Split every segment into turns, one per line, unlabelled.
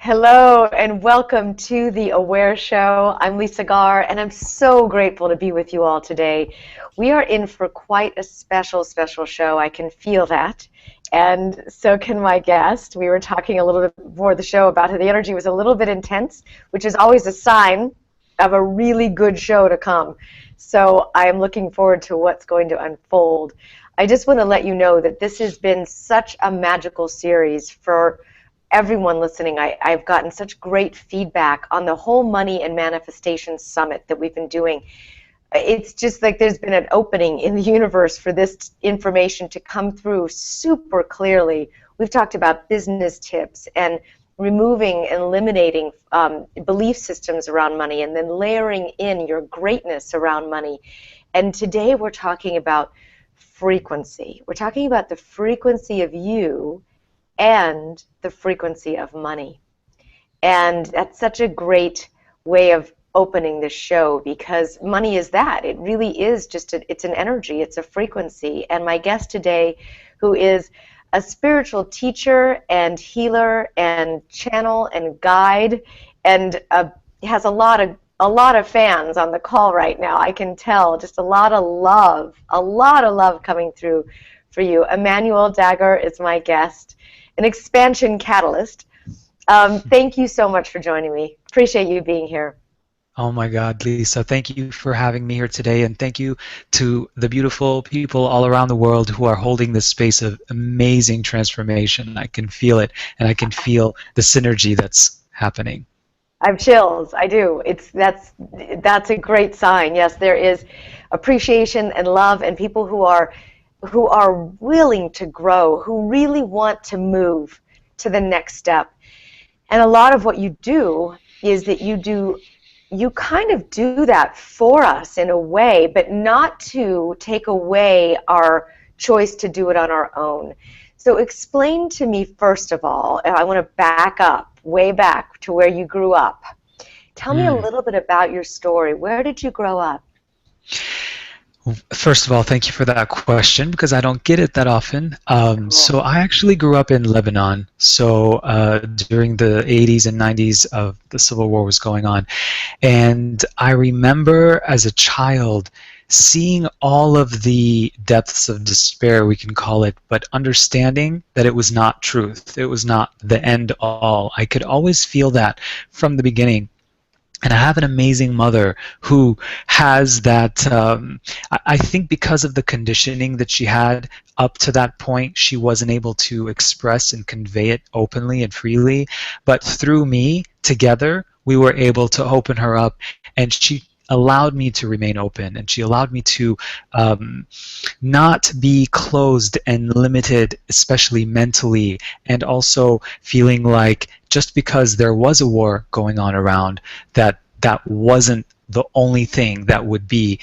Hello and welcome to the Aware Show. I'm Lisa Garr and I'm so grateful to be with you all today. We are in for quite a special show. I can feel that. And so can my guest. We were talking a little bit before the show about how the energy was a little bit intense, which is always a sign of a really good show to come. So I am looking forward to what's going to unfold. I just want to let you know that this has been such a magical series for everyone listening. I've gotten such great feedback on the whole Money and Manifestation Summit that we've been doing. It's just like there's been an opening in the universe for this information to come through super clearly. We've talked about business tips and removing and eliminating belief systems around money and then layering in your greatness around money. And today we're talking about frequency. We're talking about the frequency of you and the frequency of money. And that's such a great way of opening the show because money is that. It really is just, it's an energy, it's a frequency. And my guest today, who is a spiritual teacher and healer and channel and guide and has a lot of fans on the call right now. I can tell just a lot of love coming through for you. Emmanuel Dagher is my guest, an expansion catalyst. Thank you so much for joining me. Appreciate you being here.
Oh my God, Lisa, thank you for having me here today, and thank you to the beautiful people all around the world who are holding this space of amazing transformation. I can feel it, and I can feel the synergy that's happening.
I have chills. I do. That's a great sign. Yes, there is appreciation and love, and people who are willing to grow, who really want to move to the next step. And a lot of what you do is that you kind of do that for us in a way, but not to take away our choice to do it on our own. So explain to me, first of all, and I want to back up, way back to where you grew up. Tell me a little bit about your story. Where did you grow up?
First of all, thank you for that question because I don't get it that often. So I actually grew up in Lebanon. So during the 80s and 90s of the Civil War was going on. And I remember as a child seeing all of the depths of despair, we can call it, but understanding that it was not truth. It was not the end all. I could always feel that from the beginning. And I have an amazing mother who has that, I think because of the conditioning that she had up to that point, she wasn't able to express and convey it openly and freely. But through me, together, we were able to open her up, and she allowed me to remain open, and she allowed me to not be closed and limited, especially mentally, and also feeling like just because there was a war going on around, that wasn't the only thing that would be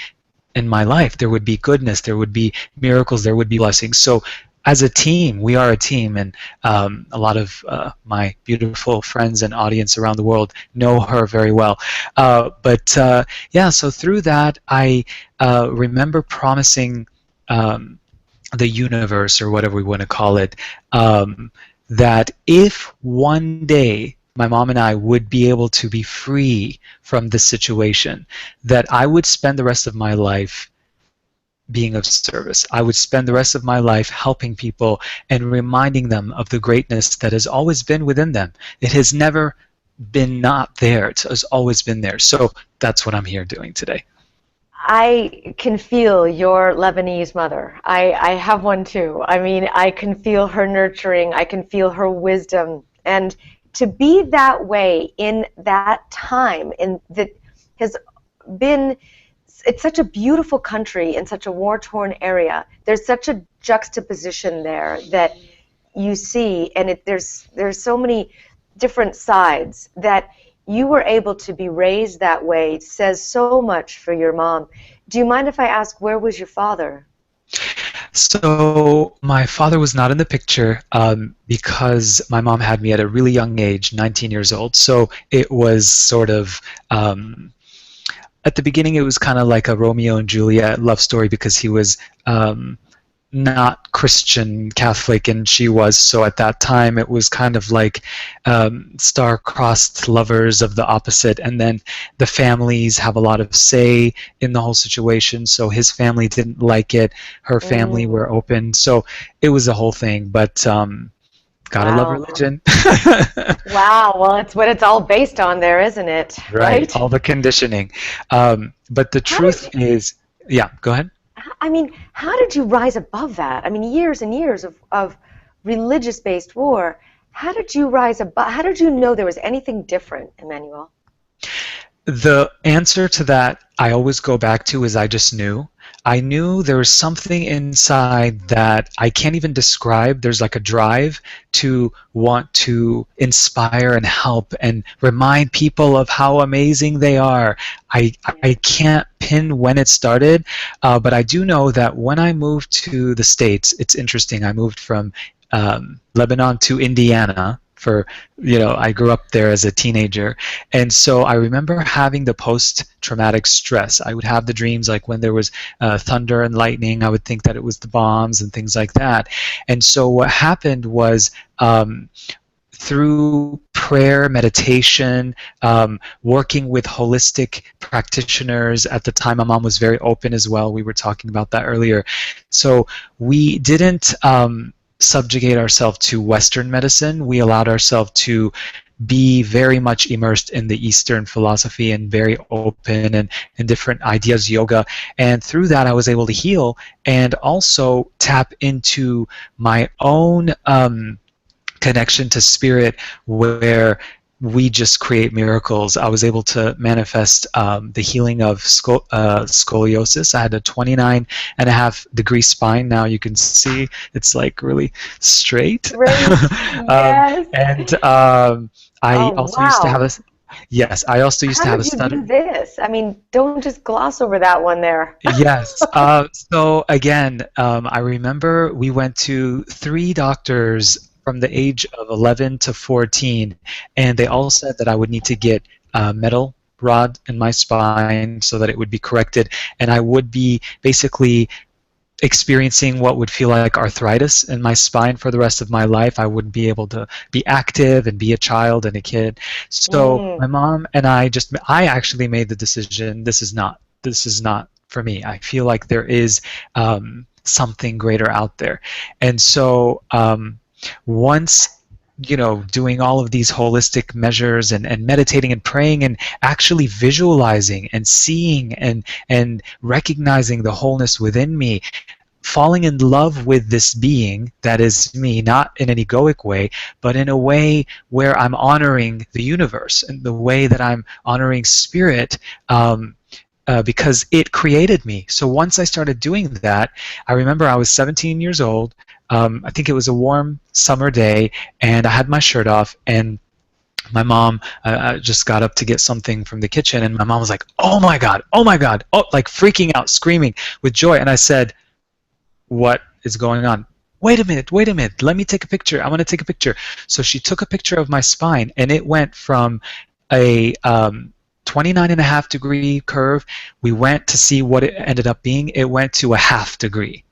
in my life. There would be goodness, there would be miracles, there would be blessings. So as a team, we are a team, and a lot of my beautiful friends and audience around the world know her very well. Yeah, so through that, I remember promising the universe, or whatever we want to call it, that if one day my mom and I would be able to be free from this situation, that I would spend the rest of my life being of service. I would spend the rest of my life helping people and reminding them of the greatness that has always been within them. It has never been not there. It has always been there. So that's what I'm here doing today.
I can feel your Lebanese mother. I have one too. I mean, I can feel her nurturing. I can feel her wisdom. And to be that way in that time, that has been, it's such a beautiful country in such a war-torn area. There's such a juxtaposition there that you see, and there's so many different sides that you were able to be raised that way. Says so much for your mom. Do you mind if I ask, where was your father?
So my father was not in the picture because my mom had me at a really young age, 19 years old. So it was sort of, at the beginning it was kind of like a Romeo and Juliet love story because he was not Christian Catholic, and she was. So at that time, it was kind of like star-crossed lovers of the opposite. And then the families have a lot of say in the whole situation. So his family didn't like it. Her family were
Mm.
open. So it was a whole thing. But gotta love
Wow.
religion.
Wow. Well, it's what it's all based on there, isn't it?
Right,
Right?
all the conditioning. But the
How did
truth is, yeah, go ahead.
I mean, how did you rise above that? I mean, years and years of religious-based war. How did you rise above? How did you know there was anything different, Emmanuel?
The answer to that I always go back to is I just knew. I knew there was something inside that I can't even describe. There's like a drive to want to inspire and help and remind people of how amazing they are. I can't pin when it started, but I do know that when I moved to the States, it's interesting. I moved from Lebanon to Indiana for, I grew up there as a teenager. And so I remember having the post-traumatic stress. I would have the dreams like when there was thunder and lightning, I would think that it was the bombs and things like that. And so what happened was through prayer, meditation, working with holistic practitioners. At the time, my mom was very open as well. We were talking about that earlier. So we didn't subjugate ourselves to Western medicine. We allowed ourselves to be very much immersed in the Eastern philosophy and very open and different ideas, yoga. And through that, I was able to heal and also tap into my own connection to spirit, where we just create miracles. I was able to manifest the healing of scoliosis. I had a 29.5 degree spine. Now you can see it's like really straight.
Great. Yes.
And I
Oh,
also used to have
wow.
a, yes, I also used
How
to have a
did you do
stutter.
this? I mean, don't just gloss over that one there.
Yes. So again, I remember we went to 3 doctors from the age of 11 to 14, and they all said that I would need to get a metal rod in my spine so that it would be corrected, and I would be basically experiencing what would feel like arthritis in my spine for the rest of my life. I wouldn't be able to be active and be a child and a kid. So
Mm,
my mom and I actually made the decision, this is not for me. I feel like there is something greater out there. And so once doing all of these holistic measures and meditating and praying and actually visualizing and seeing and recognizing the wholeness within me, falling in love with this being that is me, not in an egoic way, but in a way where I'm honoring the universe and the way that I'm honoring spirit, because it created me. So once I started doing that, I remember I was 17 years old. I think it was a warm summer day, and I had my shirt off, and my mom just got up to get something from the kitchen, and my mom was like, oh my God, oh, like freaking out, screaming with joy. And I said, what is going on? Wait a minute, let me take a picture. I want to take a picture. So she took a picture of my spine, and it went from a 29.5 degree curve. We went to see what it ended up being. It went to a half degree,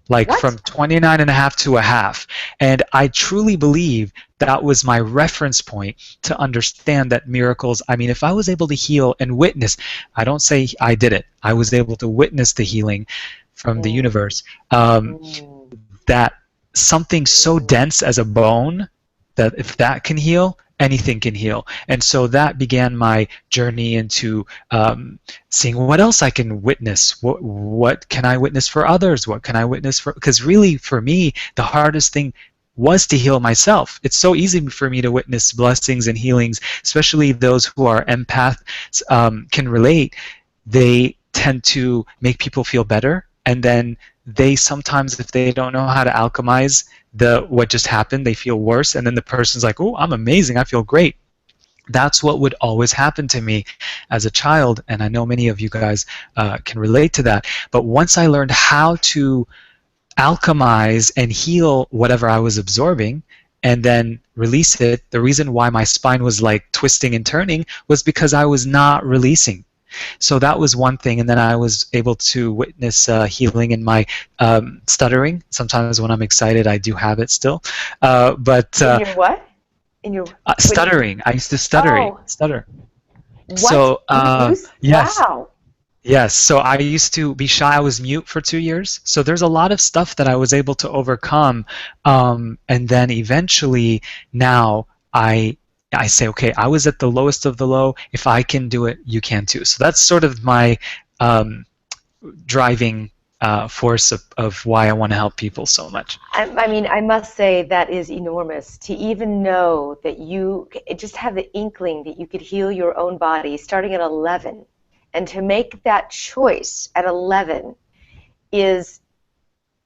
like
what?
from 29.5 to a half. And I truly believe that was my reference point to understand that miracles, I mean, if I was able to heal and witness, I don't say I did it, I was able to witness the healing from the
Mm,
universe,
mm,
that something so
mm,
dense as a bone, that if that can heal, anything can heal. And so that began my journey into seeing what else I can witness. What can I witness for others? What can I witness for? Because really, for me, the hardest thing was to heal myself. It's so easy for me to witness blessings and healings, especially those who are empaths can relate. They tend to make people feel better, and then they sometimes, if they don't know how to alchemize what just happened, they feel worse, and then the person's like, oh, I'm amazing, I feel great. That's what would always happen to me as a child, and I know many of you guys can relate to that. But once I learned how to alchemize and heal whatever I was absorbing and then release it, the reason why my spine was like twisting and turning was because I was not releasing. So that was one thing. And then I was able to witness healing in my stuttering. Sometimes when I'm excited, I do have it still. But
In your what? In your
stuttering. I used to
Oh,
stutter.
what?
So
You
yes.
wow.
Yes, so I used to be shy. I was mute for 2 years. So there's a lot of stuff that I was able to overcome. And then eventually now I say, okay, I was at the lowest of the low. If I can do it, you can too. So that's sort of my um, driving force of why I want to help people so much.
I mean, I must say that is enormous to even know that you just have the inkling that you could heal your own body starting at 11. And to make that choice at 11 is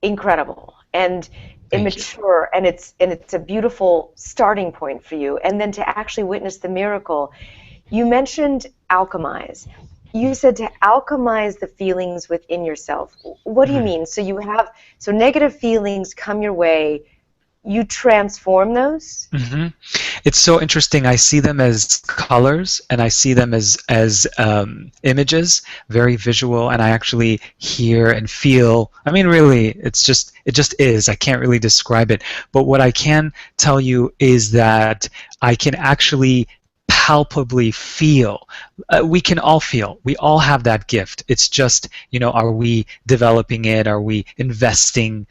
incredible and
Thank you.
immature, and it's a beautiful starting point for you. And then to actually witness the miracle. You mentioned alchemize. You said to alchemize the feelings within yourself. What do you
Mhm.
mean? So negative feelings come your way, you transform those?
hmm It's so interesting. I see them as colors, and I see them as images, very visual, and I actually hear and feel. I mean, really, it just is. I can't really describe it. But what I can tell you is that I can actually palpably feel. We can all feel. We all have that gift. It's just, are we developing it? Are we investing,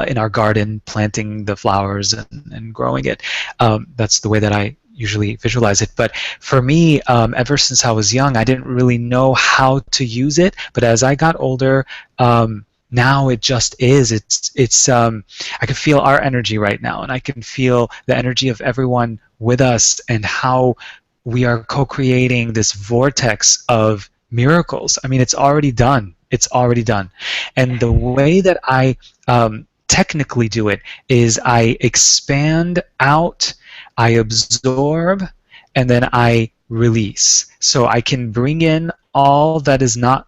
in our garden, planting the flowers and growing it? That's the way that I usually visualize it. But for me, ever since I was young, I didn't really know how to use it. But as I got older, now it just is. It's. I can feel our energy right now, and I can feel the energy of everyone with us, and how we are co-creating this vortex of miracles. I mean, it's already done. It's already done. And the way that I technically do it is I expand out, I absorb, and then I release. So I can bring in all that is not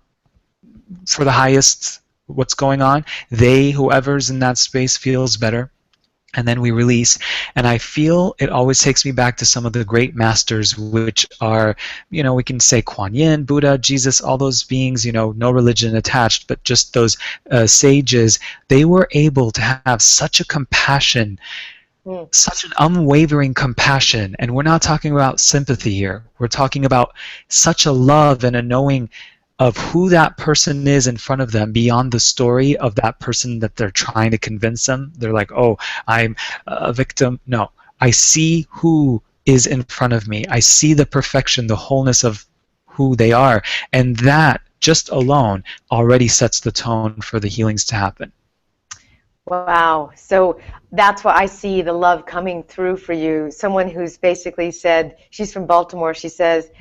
for the highest what's going on. Whoever's in that space feels better. And then we release. And I feel it always takes me back to some of the great masters, which are, we can say Kuan Yin, Buddha, Jesus, all those beings, no religion attached, but just those sages. They were able to have such a compassion,
Mm.
such an unwavering compassion. And we're not talking about sympathy here. We're talking about such a love and a knowing of who that person is in front of them beyond the story of that person that they're trying to convince them. They're like, oh, I'm a victim. No, I see who is in front of me. I see the perfection, the wholeness of who they are. And that just alone already sets the tone for the healings to happen.
Wow. So that's why I see the love coming through for you. Someone who's basically said, she's from Baltimore, she says,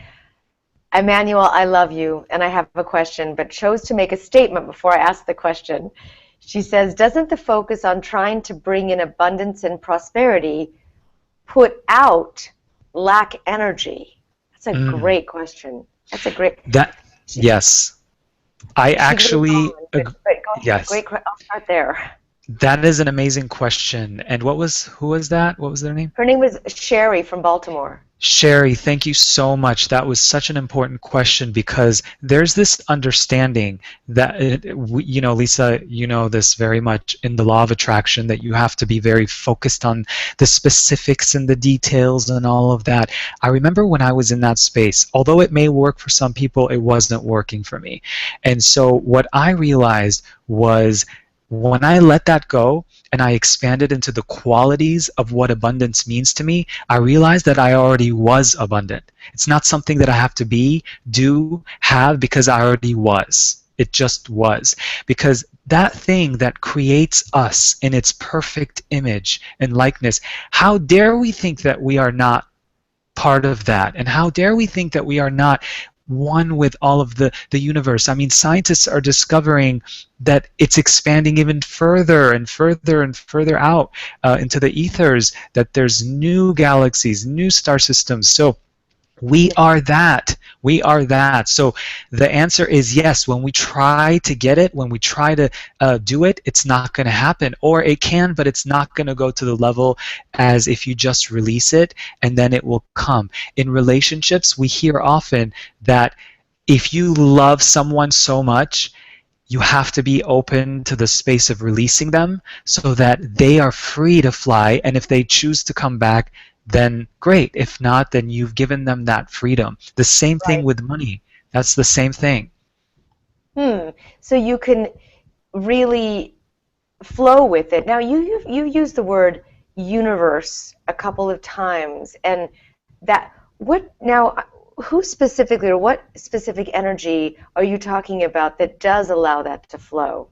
Emmanuel, I love you, and I have a question, but chose to make a statement before I ask the question. She says, doesn't the focus on trying to bring in abundance and prosperity put out lack energy? That's a great question. That's a great.
Yes. I
She goes
actually
on, but go ahead.
yes.
Great. I'll start there.
That is an amazing question. And who was that? What was their name?
Her name was Sherry from Baltimore.
Sherry, thank you so much. That was such an important question, because there's this understanding that, Lisa, you know this very much in the law of attraction, that you have to be very focused on the specifics and the details and all of that. I remember when I was in that space, although it may work for some people, it wasn't working for me. And so what I realized was, when I let that go and I expanded into the qualities of what abundance means to me, I realized that I already was abundant. It's not something that I have to be, do, have, because I already was. It just was. Because that thing that creates us in its perfect image and likeness, how dare we think that we are not part of that? And how dare we think that we are not one with all of the universe? I mean, scientists are discovering that it's expanding even further and further and further out into the ethers, that there's new galaxies, new star systems. So we are that. We are that. So the answer is yes. When we try to get it, when we try to do it, it's not going to happen. Or it can, but it's not going to go to the level as if you just release it and then it will come. In relationships, we hear often that if you love someone so much, you have to be open to the space of releasing them so that they are free to fly. And if they choose to come back, then great. If not, then you've given them that freedom. The same thing
Right.
with money. That's the same thing.
Hmm. So you can really flow with it. Now, you used the word universe a couple of times, and that what now? Who specifically, or what specific energy are you talking about that does allow that to flow?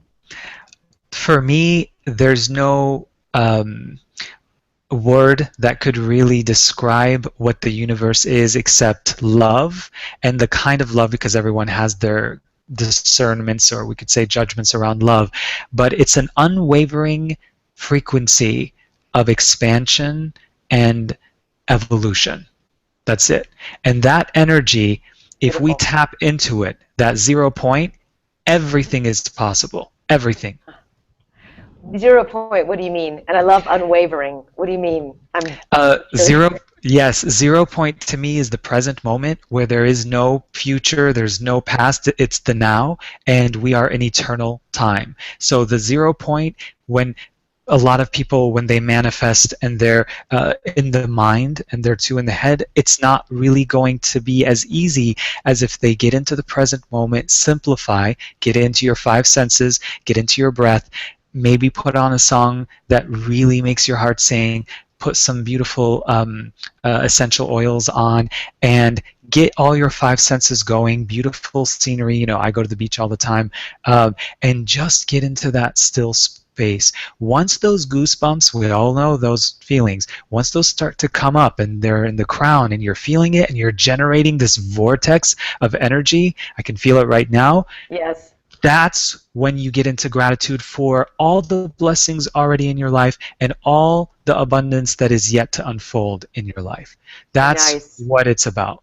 For me, there's no word that could really describe what the universe is except love, and the kind of love, because everyone has their discernments, or we could say judgments around love, but it's an unwavering frequency of expansion and evolution. That's it. And that energy, if we
Beautiful.
tap into it, that 0 point, everything is possible. Everything.
0 point. What do you mean? And I love unwavering. What do you mean? I'm really
Zero, yes, 0 point to me is the present moment where there is no future, there's no past, it's the now, and we are in eternal time. So the 0 point, when a lot of people, when they manifest and they're in the mind and they're too in the head, it's not really going to be as easy as if they get into the present moment, simplify, get into your five senses, get into your breath, maybe put on a song that really makes your heart sing, put some beautiful essential oils on, and get all your five senses going, beautiful scenery. I go to the beach all the time, and just get into that still space. Once those goosebumps, we all know those feelings, once those start to come up and they're in the crown and you're feeling it and you're generating this vortex of energy, I can feel it right now.
yes.
That's when you get into gratitude for all the blessings already in your life and all the abundance that is yet to unfold in your life. That's
Nice.
what it's about.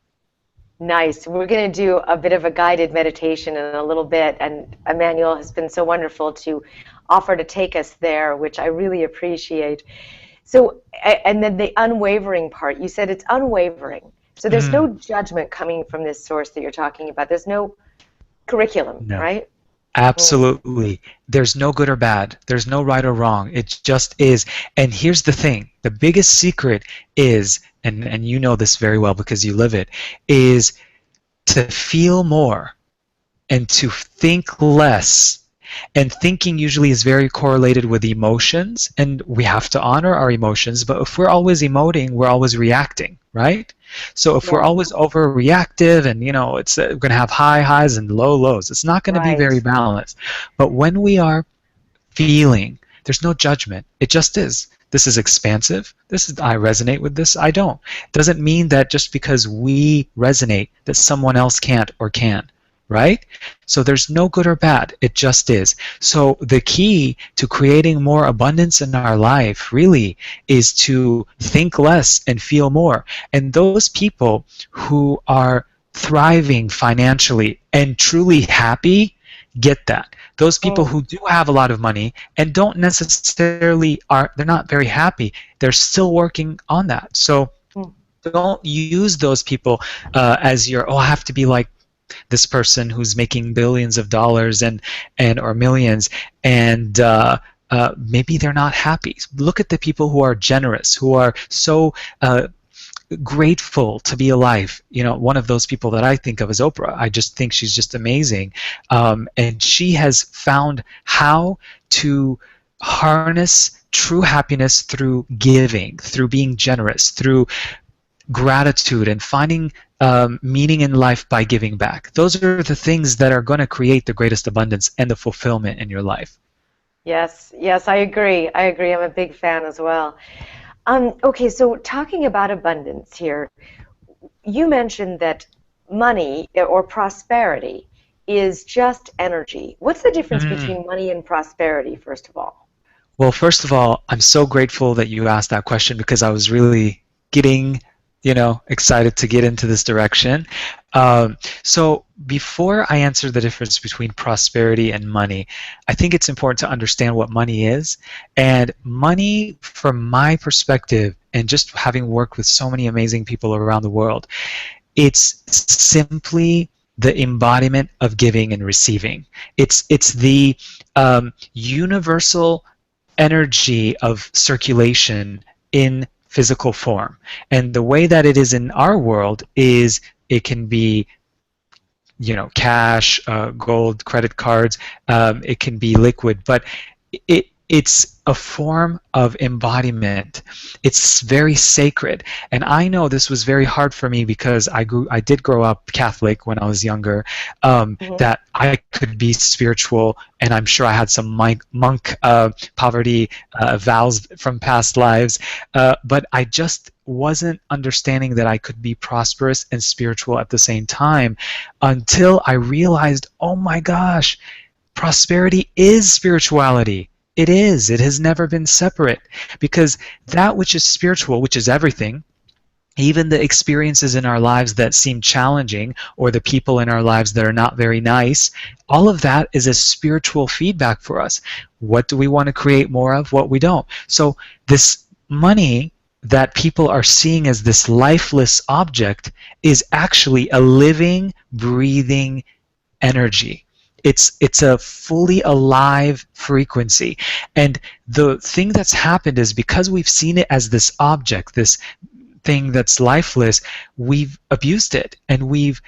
Nice. We're going to do a bit of a guided meditation in a little bit, and Emmanuel has been so wonderful to offer to take us there, which I really appreciate. So, and then the unwavering part, you said it's unwavering. So there's no
Mm,
judgment coming from this source that you're talking about. There's no curriculum,
no.
right? Mm.
Absolutely. There's no good or bad. There's no right or wrong. It just is. And here's the thing. The biggest secret is, and you know this very well because you live it, is to feel more and to think less. And thinking usually is very correlated with emotions, and we have to honor our emotions. But if we're always emoting, we're always reacting, right? So if we're
Yeah,
always overreactive, and it's going to have high highs and low lows, it's not going to be
right.
very balanced. But when we are feeling, there's no judgment. It just is. This is expansive. This is, I resonate with this. I don't. It doesn't mean that just because we resonate that someone else can't or can, right? So there's no good or bad. It just is. So the key to creating more abundance in our life really is to think less and feel more. And those people who are thriving financially and truly happy get that. Those people
Mm,
who do have a lot of money and don't necessarily they're not very happy, they're still working on that. So
mm.
don't use those people as your, I have to be like this person who's making billions of dollars and or millions, and maybe they're not happy. Look at the people who are generous, who are so grateful to be alive. One of those people that I think of is Oprah. I just think she's just amazing, and she has found how to harness true happiness through giving, through being generous, through gratitude, and finding meaning in life by giving back. Those are the things that are going to create the greatest abundance and the fulfillment in your life.
Yes, yes, I agree. I agree. I'm a big fan as well. Okay, so talking about abundance here, you mentioned that money or prosperity is just energy. What's the difference
Mm.
between money and prosperity, first of all?
Well, first of all, I'm so grateful that you asked that question because I was really getting, excited to get into this direction. So before I answer the difference between prosperity and money, I think it's important to understand what money is. And money, from my perspective, and just having worked with so many amazing people around the world, it's simply the embodiment of giving and receiving. It's the universal energy of circulation in physical form. And the way that it is in our world is it can be, cash, gold, credit cards. It can be liquid, but it's a form of embodiment. It's very sacred. And I know this was very hard for me because I did grow up Catholic when I was younger, that I could be spiritual, and I'm sure I had some monk poverty vows from past lives, but I just wasn't understanding that I could be prosperous and spiritual at the same time until I realized, oh my gosh, prosperity is spirituality. It is. It has never been separate, because that which is spiritual, which is everything, even the experiences in our lives that seem challenging, or the people in our lives that are not very nice, all of that is a spiritual feedback for us. What do we want to create more of? What we don't. So this money that people are seeing as this lifeless object is actually a living, breathing energy. It's a fully alive frequency. And the thing that's happened is, because we've seen it as this object, this thing that's lifeless, we've abused it, and we've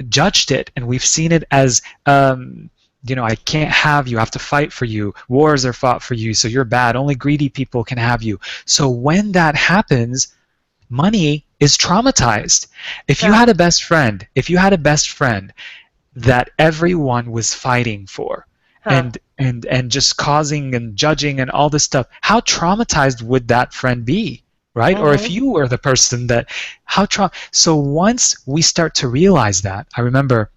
judged it, and we've seen it as I can't have you, I have to fight for you, wars are fought for you, so you're bad, only greedy people can have you. So when that happens, money is traumatized. If you had a best friend, that everyone was fighting for, and just causing and judging and all this stuff, how traumatized would that friend be, right? Or if you were the person that, so once we start to realize that, I remember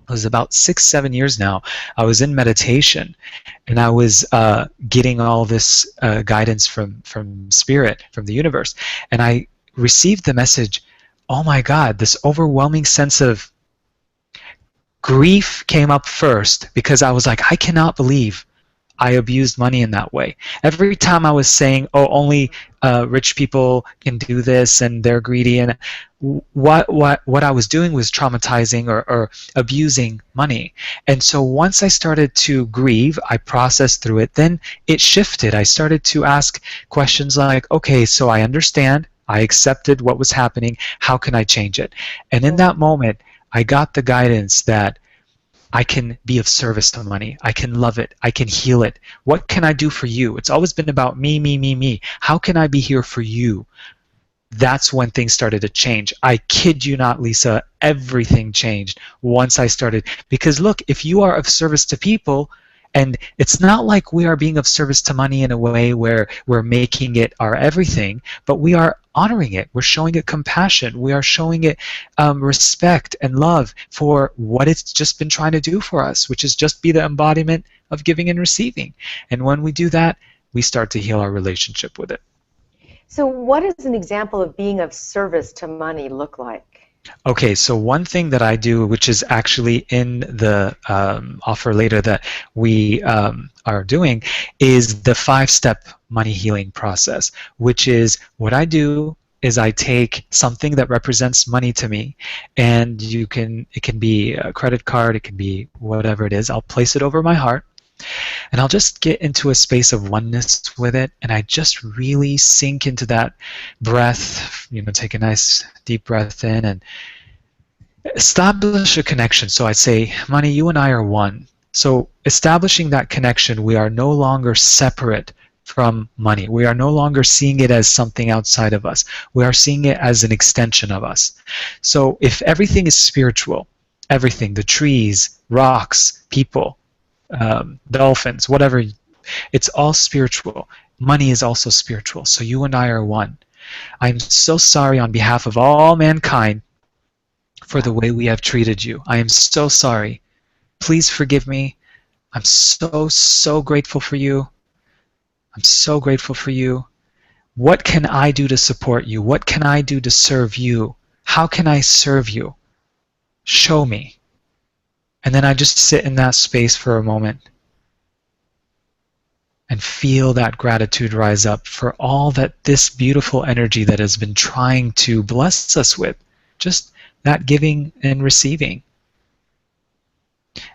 it was about 6-7 years now, I was in meditation, and I was getting all this guidance from spirit, from the universe, and I received the message, oh my God, this overwhelming sense of grief came up first, because I was like, I cannot believe I abused money in that way. Every time I was saying, oh, only rich people can do this and they're greedy, and what I was doing was traumatizing or abusing money. And so once I started to grieve, I processed through it, then it shifted. I started to ask questions like, okay, so I understand, I accepted what was happening, how can I change it? And in that moment, I got the guidance that I can be of service to money. I can love it. I can heal it. What can I do for you? It's always been about me, me, me, me. How can I be here for you? That's when things started to change. I kid you not, Lisa, everything changed once I started. Because look, if you are of service to people, and it's not like we are being of service to money in a way where we're making it our everything, but we are honoring it. We're showing it compassion. We are showing it respect and love for what it's just been trying to do for us, which is just be the embodiment of giving and receiving. And when we do that, we start to heal our relationship with it.
So what does an example of being of service to money look like?
Okay, so one thing that I do, which is actually in the offer later that we are doing, is the 5-step money healing process, which is what I do is I take something that represents money to me, and it can be a credit card, it can be whatever it is, I'll place it over my heart, and I'll just get into a space of oneness with it, and I just really sink into that breath, take a nice deep breath in and establish a connection. So I say, money, you and I are one. So establishing that connection, we are no longer separate from money. We are no longer seeing it as something outside of us. We are seeing it as an extension of us. So if everything is spiritual, everything, the trees, rocks, people, dolphins, whatever, it's all spiritual. Money is also spiritual. So you and I are one. I'm so sorry on behalf of all mankind for the way we have treated you. I am so sorry. Please forgive me. I'm so grateful for you. I'm so grateful for you. What can I do to support you? What can I do to serve you? How can I serve you? Show me. And then I just sit in that space for a moment and feel that gratitude rise up for all that this beautiful energy that has been trying to bless us with. Just that giving and receiving.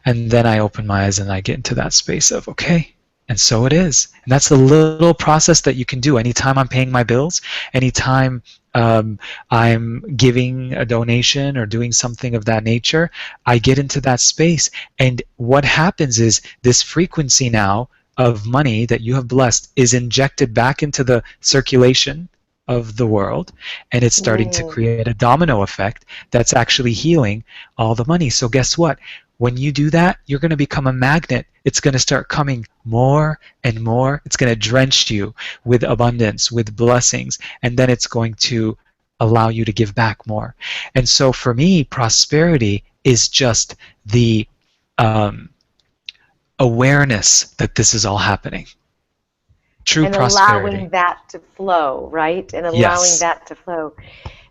And then I open my eyes and I get into that space of, okay, and so it is. And that's a little process that you can do anytime I'm paying my bills, anytime I'm giving a donation or doing something of that nature. I get into that space. And what happens is this frequency now of money that you have blessed is injected back into the circulation of the world, and it's starting to
Mm.
create a domino effect that's actually healing all the money. So guess what? When you do that, you're going to become a magnet. It's going to start coming more and more. It's going to drench you with abundance, with blessings, and then it's going to allow you to give back more. And so for me, prosperity is just the um, awareness that this is all happening. True
And allowing
prosperity.
that to flow, right? And allowing
Yes.
that to flow.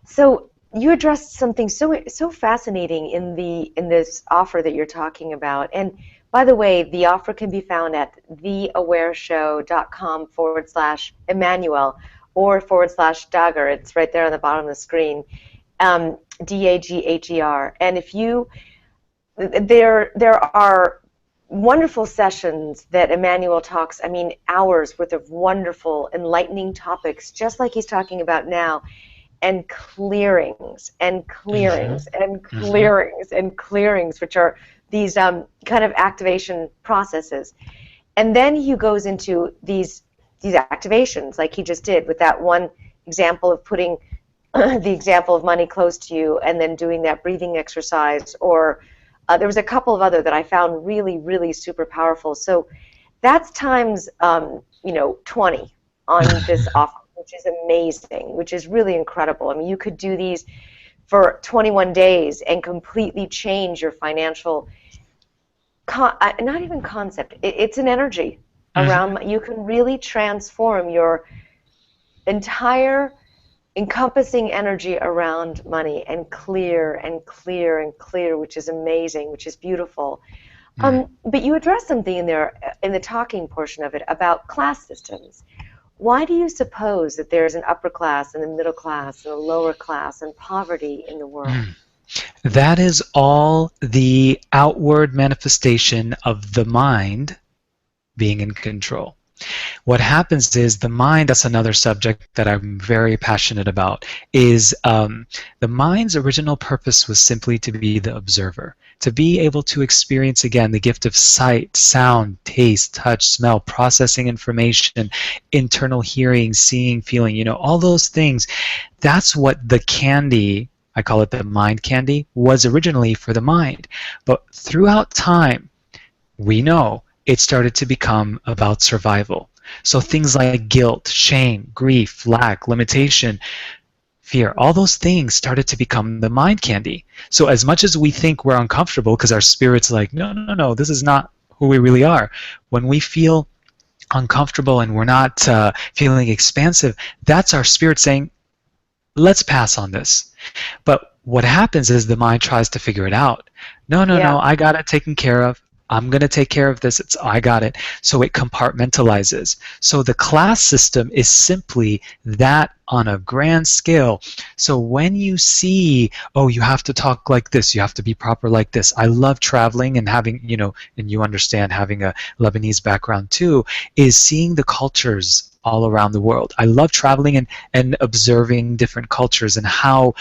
So you addressed something so fascinating in this offer that you're talking about. And by the way, the offer can be found at theawareshow.com/Emmanuel or /Dagher. It's right there on the bottom of the screen. Dagher. And if you there are wonderful sessions that Emmanuel talks, I mean, hours worth of wonderful, enlightening topics, just like he's talking about now, and clearings and
Hmm.
clearings and
Hmm.
clearings and clearings, which are these kind of activation processes. And then he goes into these activations, like he just did with that one example of putting the example of money close to you and then doing that breathing exercise, or there was a couple of other that I found really, really super powerful. So that's times 20 on this offer, which is amazing, which is really incredible. I mean, you could do these for 21 days and completely change your financial, not even concept, it's an energy
Hmm.
around. You can really transform your entire encompassing energy around money and clear and clear and clear, which is amazing, which is beautiful. But you addressed something in there in the talking portion of it about class systems. Why do you suppose that there's an upper class and a middle class and a lower class and poverty in the world?
Mm. That is all the outward manifestation of the mind being in control. What happens is the mind, that's another subject that I'm very passionate about, is the mind's original purpose was simply to be the observer, to be able to experience again the gift of sight, sound, taste, touch, smell, processing information, internal hearing, seeing, feeling, all those things. That's what the candy, I call it the mind candy, was originally for the mind. But throughout time, we know it started to become about survival. So things like guilt, shame, grief, lack, limitation, fear, all those things started to become the mind candy. So as much as we think we're uncomfortable because our spirit's like, no, no, no, this is not who we really are. When we feel uncomfortable and we're not feeling expansive, that's our spirit saying, let's pass on this. But what happens is the mind tries to figure it out. No, no, no,
Yeah.
I got it taken care of. I'm going to take care of this. I got it. So it compartmentalizes. So the class system is simply that on a grand scale. So when you see, oh, you have to talk like this, you have to be proper like this. I love traveling and having, and you understand having a Lebanese background too, is seeing the cultures all around the world. I love traveling and observing different cultures and how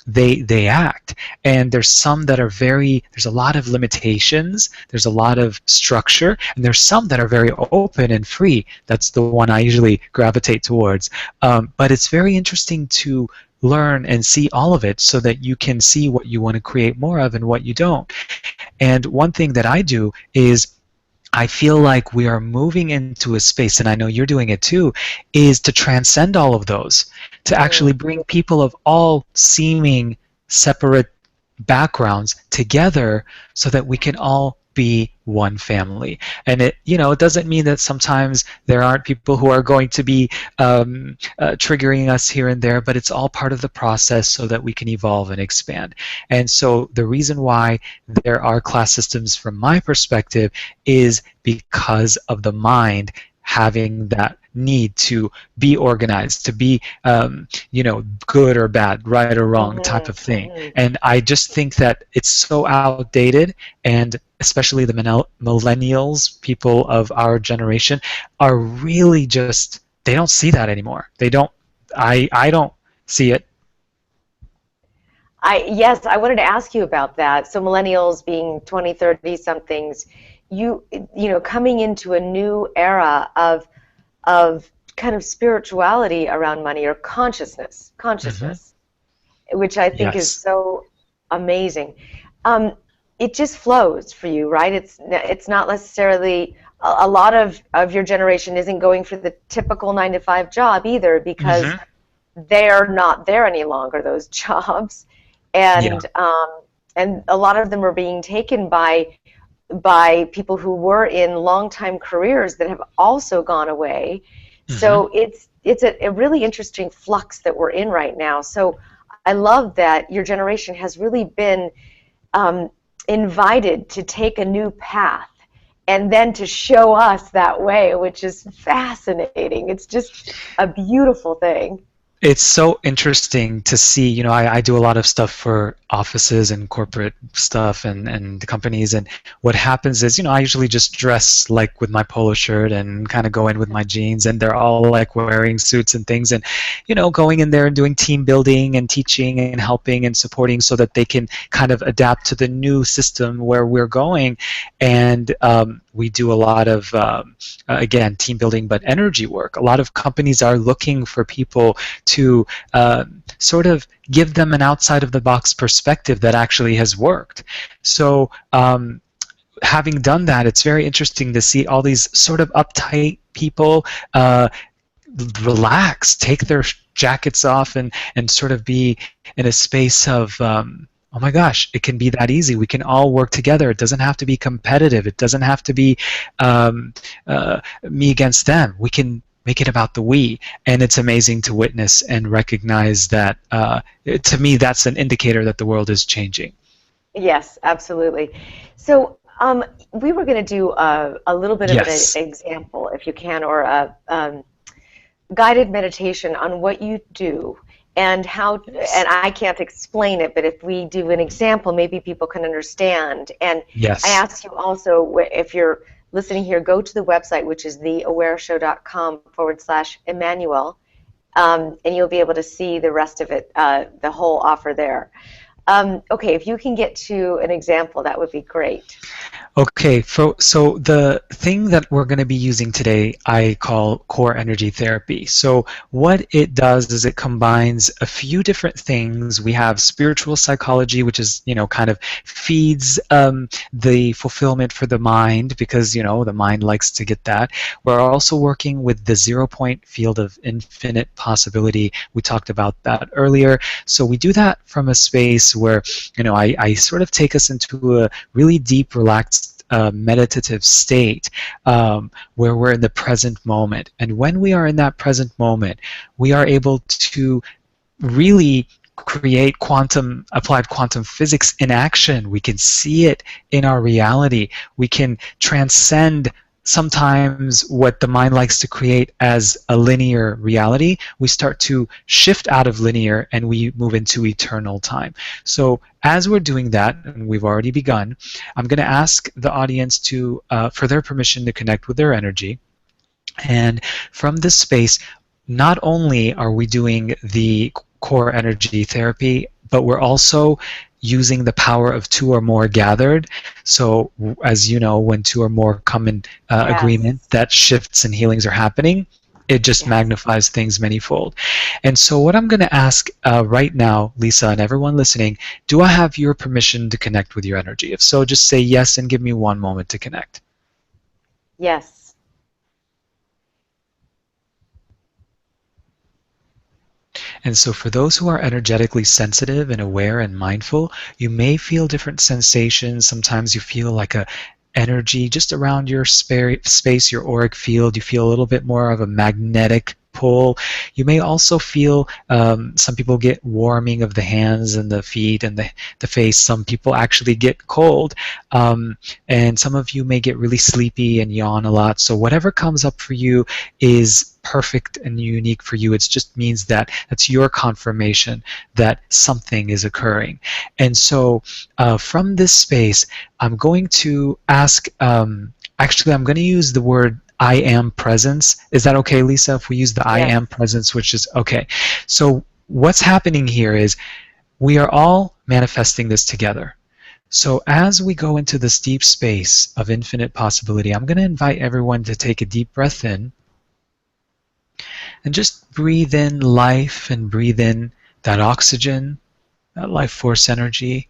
they act. And there's some that are there's a lot of limitations, there's a lot of structure, and there's some that are very open and free. That's the one I usually gravitate towards. But it's very interesting to learn and see all of it so that you can see what you want to create more of and what you don't. And one thing that I do is I feel like we are moving into a space, and I know you're doing it too, is to transcend all of those, to actually bring people of all seeming separate backgrounds together so that we can all be one family. And it doesn't mean that sometimes there aren't people who are going to be triggering us here and there, but it's all part of the process so that we can evolve and expand. And so the reason why there are class systems from my perspective is because of the mind having that need to be organized, to be good or bad, right or wrong type
Hmm.
of thing.
Hmm.
And I just think that it's so outdated, and especially the millennials, people of our generation, are really just, they don't see that anymore. They don't. I don't see it.
Yes, I wanted to ask you about that. So millennials being 20, 30 somethings, you coming into a new era of kind of spirituality around money, or
Hmm.
consciousness, which I think is
Yes.
so amazing. Um, it just flows for you, right? It's not necessarily a lot of your generation isn't going for the typical 9 to 5 job either, because
Hmm.
they're not there any longer, those jobs,
Yeah.
and a lot of them are being taken by people who were in long time careers that have also gone away.
Hmm.
So it's a really interesting flux that we're in right now. So I love that your generation has really been um, invited to take a new path and then to show us that way, which is fascinating. It's just a beautiful thing.
It's so interesting to see. I do a lot of stuff for offices and corporate stuff and companies. And what happens is, I usually just dress like with my polo shirt and kind of go in with my jeans, and they're all like wearing suits and things. And, going in there and doing team building and teaching and helping and supporting so that they can kind of adapt to the new system where we're going. And we do a lot of, again, team building, but energy work. A lot of companies are looking for people to sort of give them an outside of the box perspective that actually has worked. So having done that, it's very interesting to see all these sort of uptight people relax, take their jackets off, and sort of be in a space of oh my gosh, it can be that easy. We can all work together. It doesn't have to be competitive. It doesn't have to be um, me against them. We can make it about the we. And it's amazing to witness and recognize that. To me, that's an indicator that the world is changing.
Yes, absolutely. So we were going to do a little bit of an
Yes.
example, if you can, or a guided meditation on what you do and how, and I can't explain it, but if we do an example, maybe people can understand. And I
Yes.
ask you also, if you're listening here, go to the website, which is theawareshow.com/Emmanuel, and you'll be able to see the rest of it, the whole offer there. Okay, if you can get to an example, that would be great.
Okay, so the thing that we're going to be using today, I call core energy therapy. So what it does is it combines a few different things. We have spiritual psychology, which is, kind of feeds the fulfillment for the mind, because, the mind likes to get that. We're also working with the 0 point field of infinite possibility. We talked about that earlier. So we do that from a space where, I sort of take us into a really deep, relaxed, meditative state, where we're in the present moment. And when we are in that present moment, we are able to really create applied quantum physics in action. We can see it in our reality. We can transcend sometimes what the mind likes to create as a linear reality. We start to shift out of linear and we move into eternal time. So as we're doing that, and we've already begun, I'm going to ask the audience for their permission to connect with their energy. And from this space, not only are we doing the core energy therapy, but we're also using the power of two or more gathered. So, as you know, when two or more come in agreement,
Yes,
that shifts and healings are happening. It just
yes,
magnifies things manyfold. And so, what I'm going to ask right now, Lisa, and everyone listening, do I have your permission to connect with your energy? If so, just say yes and give me one moment to connect.
yes.
And so for those who are energetically sensitive and aware and mindful, you may feel different sensations. Sometimes you feel like a energy just around your space, your auric field. You feel a little bit more of a magnetic pull. You may also feel, some people get warming of the hands and the feet and the face. Some people actually get cold. And some of you may get really sleepy and yawn a lot. So whatever comes up for you is perfect and unique for you. It just means that that's your confirmation that something is occurring. And so from this space, I'm going to ask, actually, I'm going to use the word I am presence. Is that okay, Lisa, if we use the I
Yes.
am presence, which is okay? So what's happening here is we are all manifesting this together. So as we go into this deep space of infinite possibility, I'm going to invite everyone to take a deep breath in and just breathe in life and breathe in that oxygen, that life force energy.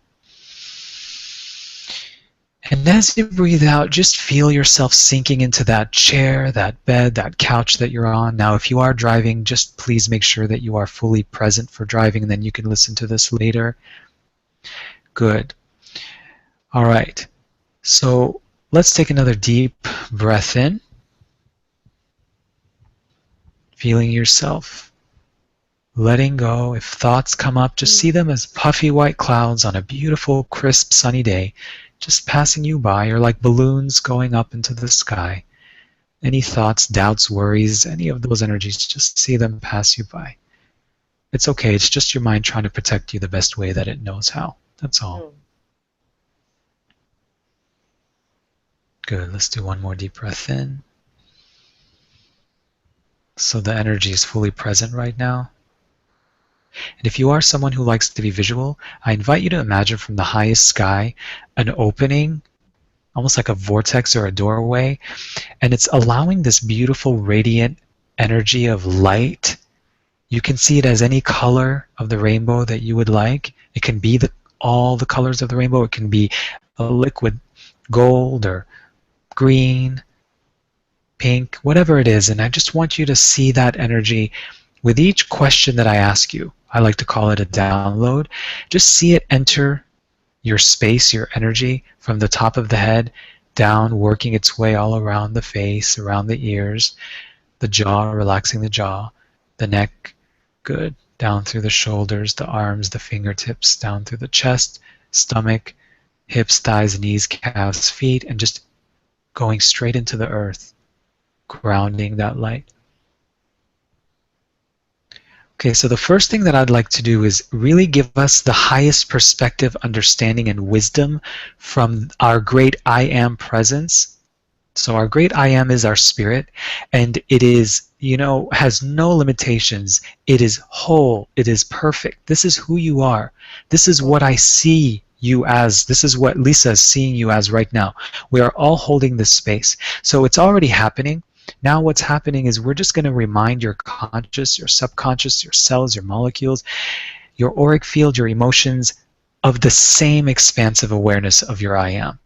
And as you breathe out, just feel yourself sinking into that chair, that bed, that couch that you're on. Now, if you are driving, just please make sure that you are fully present for driving, and then you can listen to this later. Good. All right. So let's take another deep breath in. Feeling yourself letting go. If thoughts come up, just see them as puffy white clouds on a beautiful, crisp, sunny day, just passing you by, or like balloons going up into the sky. Any thoughts, doubts, worries, any of those energies, just see them pass you by. It's okay. It's just your mind trying to protect you the best way that it knows how. That's all. Good. Let's do one more deep breath in. So the energy is fully present right now. And if you are someone who likes to be visual, I invite you to imagine from the highest sky an opening, almost like a vortex or a doorway, and it's allowing this beautiful radiant energy of light. You can see it as any color of the rainbow that you would like. It can be all the colors of the rainbow. It can be a liquid gold or green, pink, whatever it is. And I just want you to see that energy with each question that I ask you. I like to call it a download. Just see it enter your space, your energy, from the top of the head down, working its way all around the face, around the ears, the jaw, relaxing the jaw, the neck, good, down through the shoulders, the arms, the fingertips, down through the chest, stomach, hips, thighs, knees, calves, feet, and just going straight into the earth, grounding that light. Okay, so the first thing that I'd like to do is really give us the highest perspective, understanding, and wisdom from our great I am presence. So our great I am is our spirit, and it is, has no limitations. It is whole. It is perfect. This is who you are. This is what I see you as. This is what Lisa is seeing you as right now. We are all holding this space. So it's already happening. Now what's happening is we're just going to remind your conscious, your subconscious, your cells, your molecules, your auric field, your emotions of the same expansive awareness of your I am.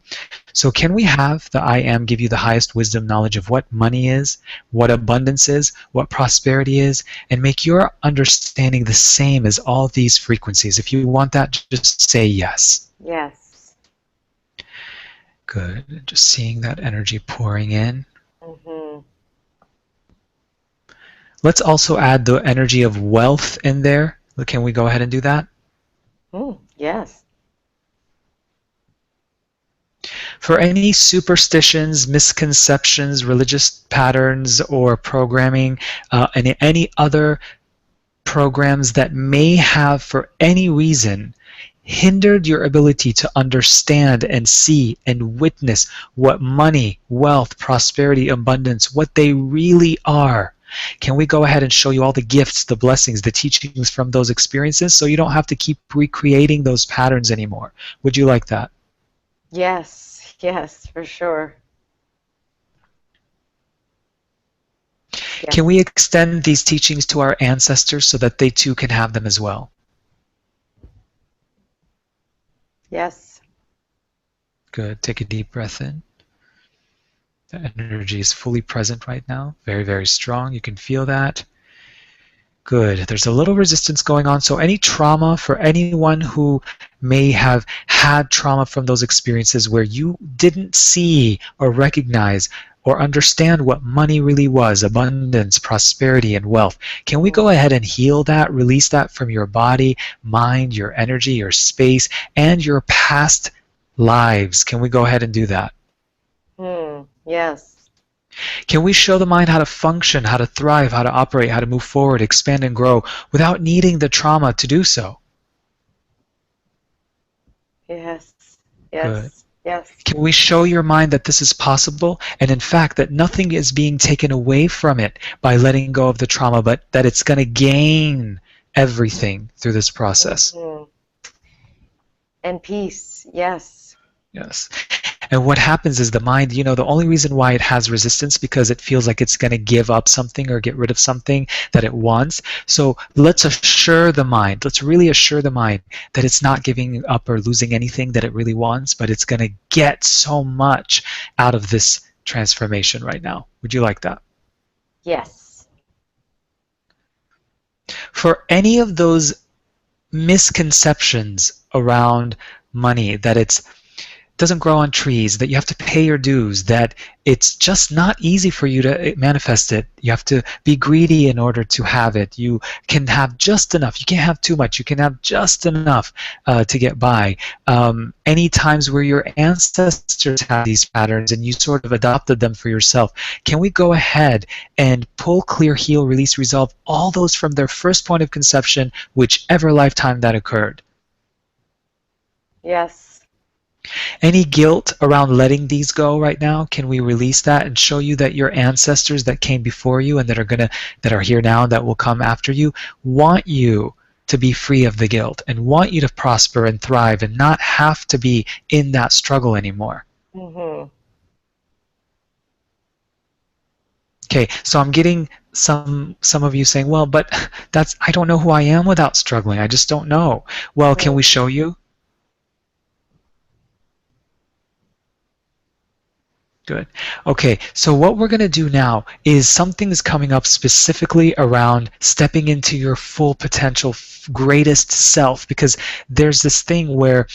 So can we have the I am give you the highest wisdom knowledge of what money is, what abundance is, what prosperity is, and make your understanding the same as all these frequencies? If you want that, just say yes.
Yes.
Good. Just seeing that energy pouring in.
Mm-hmm.
Let's also add the energy of wealth in there. Can we go ahead and do that?
Yes.
For any superstitions, misconceptions, religious patterns, or programming, and any other programs that may have, for any reason, hindered your ability to understand and see and witness what money, wealth, prosperity, abundance, what they really are. Can we go ahead and show you all the gifts, the blessings, the teachings from those experiences so you don't have to keep recreating those patterns anymore? Would you like that?
Yes, yes, for sure. Yes.
Can we extend these teachings to our ancestors so that they too can have them as well?
Yes.
Good. Take a deep breath in. The energy is fully present right now. Very, very strong. You can feel that. Good. There's a little resistance going on. So any trauma, for anyone who may have had trauma from those experiences where you didn't see or recognize or understand what money really was, abundance, prosperity, and wealth. Can we go
Mm.
ahead and heal that, release that from your body, mind, your energy, your space, and your past lives? Can we go ahead and do that?
Yes.
Can we show the mind how to function, how to thrive, how to operate, how to move forward, expand, and grow without needing the trauma to do so?
Yes.
Good.
Yes. Yes.
Can we show your mind that this is possible, and in fact that nothing is being taken away from it by letting go of the trauma, but that it's going to gain everything through this process?
Hmm. And peace. Yes.
Yes. And what happens is the mind, the only reason why it has resistance because it feels like it's going to give up something or get rid of something that it wants. So let's really assure the mind that it's not giving up or losing anything that it really wants, but it's going to get so much out of this transformation right now. Would you like that?
Yes.
For any of those misconceptions around money, that it doesn't grow on trees, that you have to pay your dues, that it's just not easy for you to manifest it. You have to be greedy in order to have it. You can have just enough. You can't have too much. You can have just enough to get by. Any times where your ancestors had these patterns and you sort of adopted them for yourself, can we go ahead and pull, clear, heal, release, resolve all those from their first point of conception, whichever lifetime that occurred?
Yes.
Any guilt around letting these go right now? Can we release that and show you that your ancestors that came before you and that are here now, that will come after you, want you to be free of the guilt and want you to prosper and thrive and not have to be in that struggle anymore?
Hmm.
Okay, so I'm getting some of you saying, well, but I don't know who I am without struggling. I just don't know. Well, can we show you? Good. Okay, so what we're going to do now is something's coming up specifically around stepping into your full potential, greatest self, because there's this thing where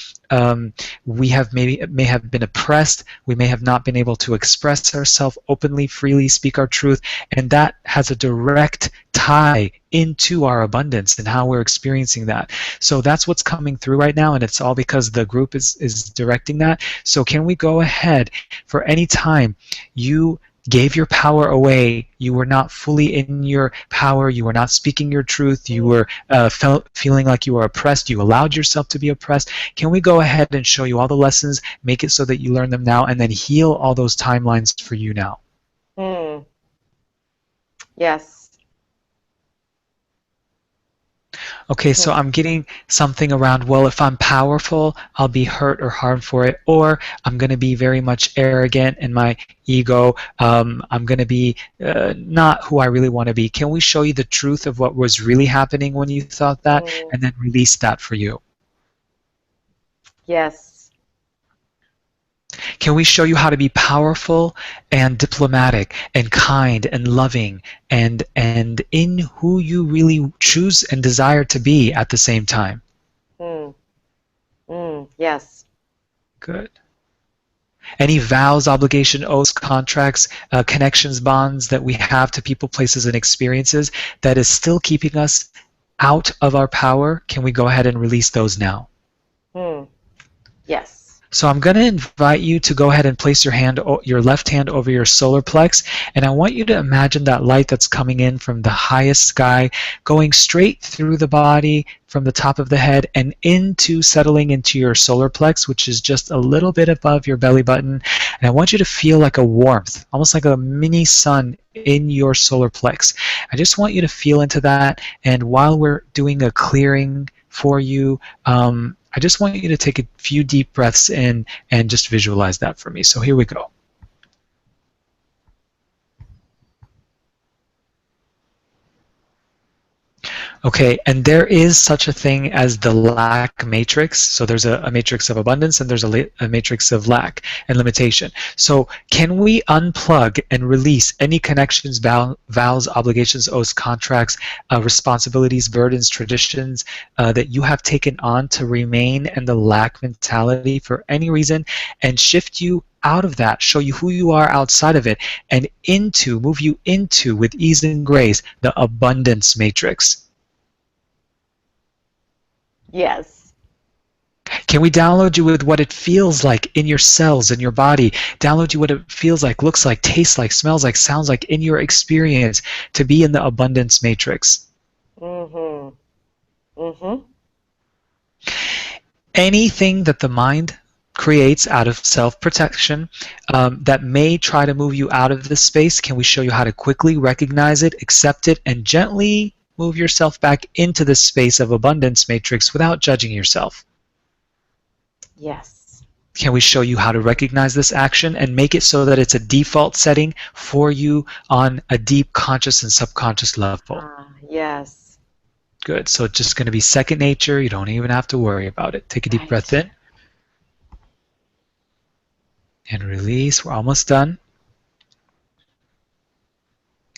we may have been oppressed, we may have not been able to express ourselves openly, freely, speak our truth, and that has a direct tie into our abundance and how we're experiencing that. So that's what's coming through right now, and it's all because the group is directing that. So can we go ahead, for any time you gave your power away, you were not fully in your power, you were not speaking your truth, you were feeling like you were oppressed, you allowed yourself to be oppressed, can we go ahead and show you all the lessons, make it so that you learn them now, and then heal all those timelines for you now?
Mm. Yes.
Okay, so I'm getting something around, well, if I'm powerful, I'll be hurt or harmed for it, or I'm going to be very much arrogant in my ego. I'm going to be not who I really want to be. Can we show you the truth of what was really happening when you thought that, and then release that for you?
Yes.
Can we show you how to be powerful and diplomatic and kind and loving and in who you really choose and desire to be at the same time?
Yes.
Good. Any vows, obligation, oaths, contracts, connections, bonds that we have to people, places, and experiences that is still keeping us out of our power, can we go ahead and release those now?
Yes.
So I'm going to invite you to go ahead and place your left hand over your solar plex, and I want you to imagine that light that's coming in from the highest sky, going straight through the body from the top of the head and settling into your solar plex, which is just a little bit above your belly button. And I want you to feel like a warmth, almost like a mini sun in your solar plex. I just want you to feel into that, and while we're doing a clearing for you, I just want you to take a few deep breaths in and just visualize that for me. So here we go. Okay, and there is such a thing as the lack matrix. So there's a matrix of abundance and there's a matrix of lack and limitation. So can we unplug and release any connections, vows, obligations, oaths, contracts, responsibilities, burdens, traditions that you have taken on to remain in the lack mentality for any reason and shift you out of that, show you who you are outside of it, and move you into, with ease and grace, the abundance matrix?
Yes.
Can we download you with what it feels like in your cells, in your body? Download you what it feels like, looks like, tastes like, smells like, sounds like in your experience to be in the abundance matrix.
Mm-hmm. Mm-hmm.
Anything that the mind creates out of self-protection that may try to move you out of this space, can we show you how to quickly recognize it, accept it, and gently move yourself back into this space of abundance matrix without judging yourself?
Yes.
Can we show you how to recognize this action and make it so that it's a default setting for you on a deep conscious and subconscious level?
Yes.
Good. So it's just going to be second nature. You don't even have to worry about it. Take a deep breath in and release. We're almost done.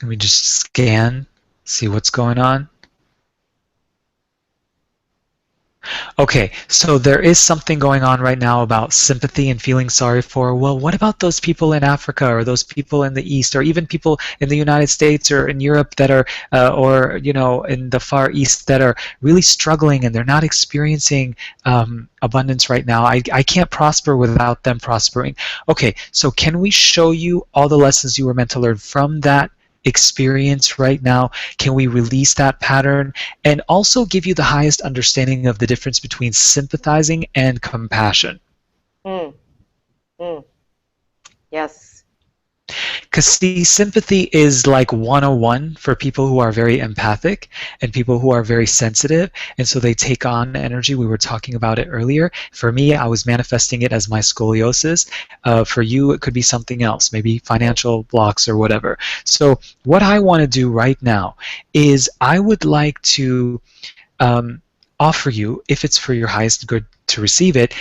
And we just scan, see what's going on. Okay, so there is something going on right now about sympathy and feeling sorry for, well, what about those people in Africa or those people in the East or even people in the United States or in Europe that are, or, you know, in the Far East that are really struggling and they're not experiencing abundance right now. I can't prosper without them prospering. Okay, so can we show you all the lessons you were meant to learn from that experience right now? Can we release that pattern and also give you the highest understanding of the difference between sympathizing and compassion?
Mm. Mm. Yes.
Because see, sympathy is like 101 for people who are very empathic and people who are very sensitive, and so they take on energy. We were talking about it earlier. For me, I was manifesting it as my scoliosis. For you, it could be something else, maybe financial blocks or whatever. So what I want to do right now is I would like to offer you, if it's for your highest good to receive it,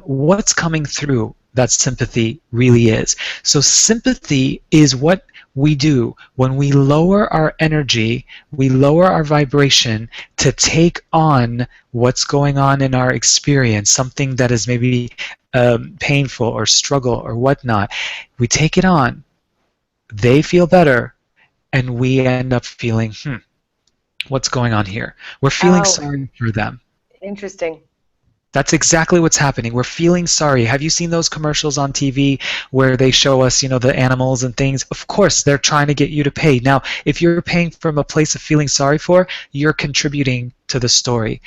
what's coming through that sympathy really is. So sympathy is what we do when we lower our energy, we lower our vibration to take on what's going on in our experience, something that is maybe painful or struggle or whatnot. We take it on, they feel better, and we end up feeling, what's going on here? We're feeling sorry for them.
Interesting.
That's exactly what's happening. We're feeling sorry. Have you seen those commercials on TV where they show us, you know, the animals and things? Of course, they're trying to get you to pay. Now, if you're paying from a place of feeling sorry for, you're contributing to the story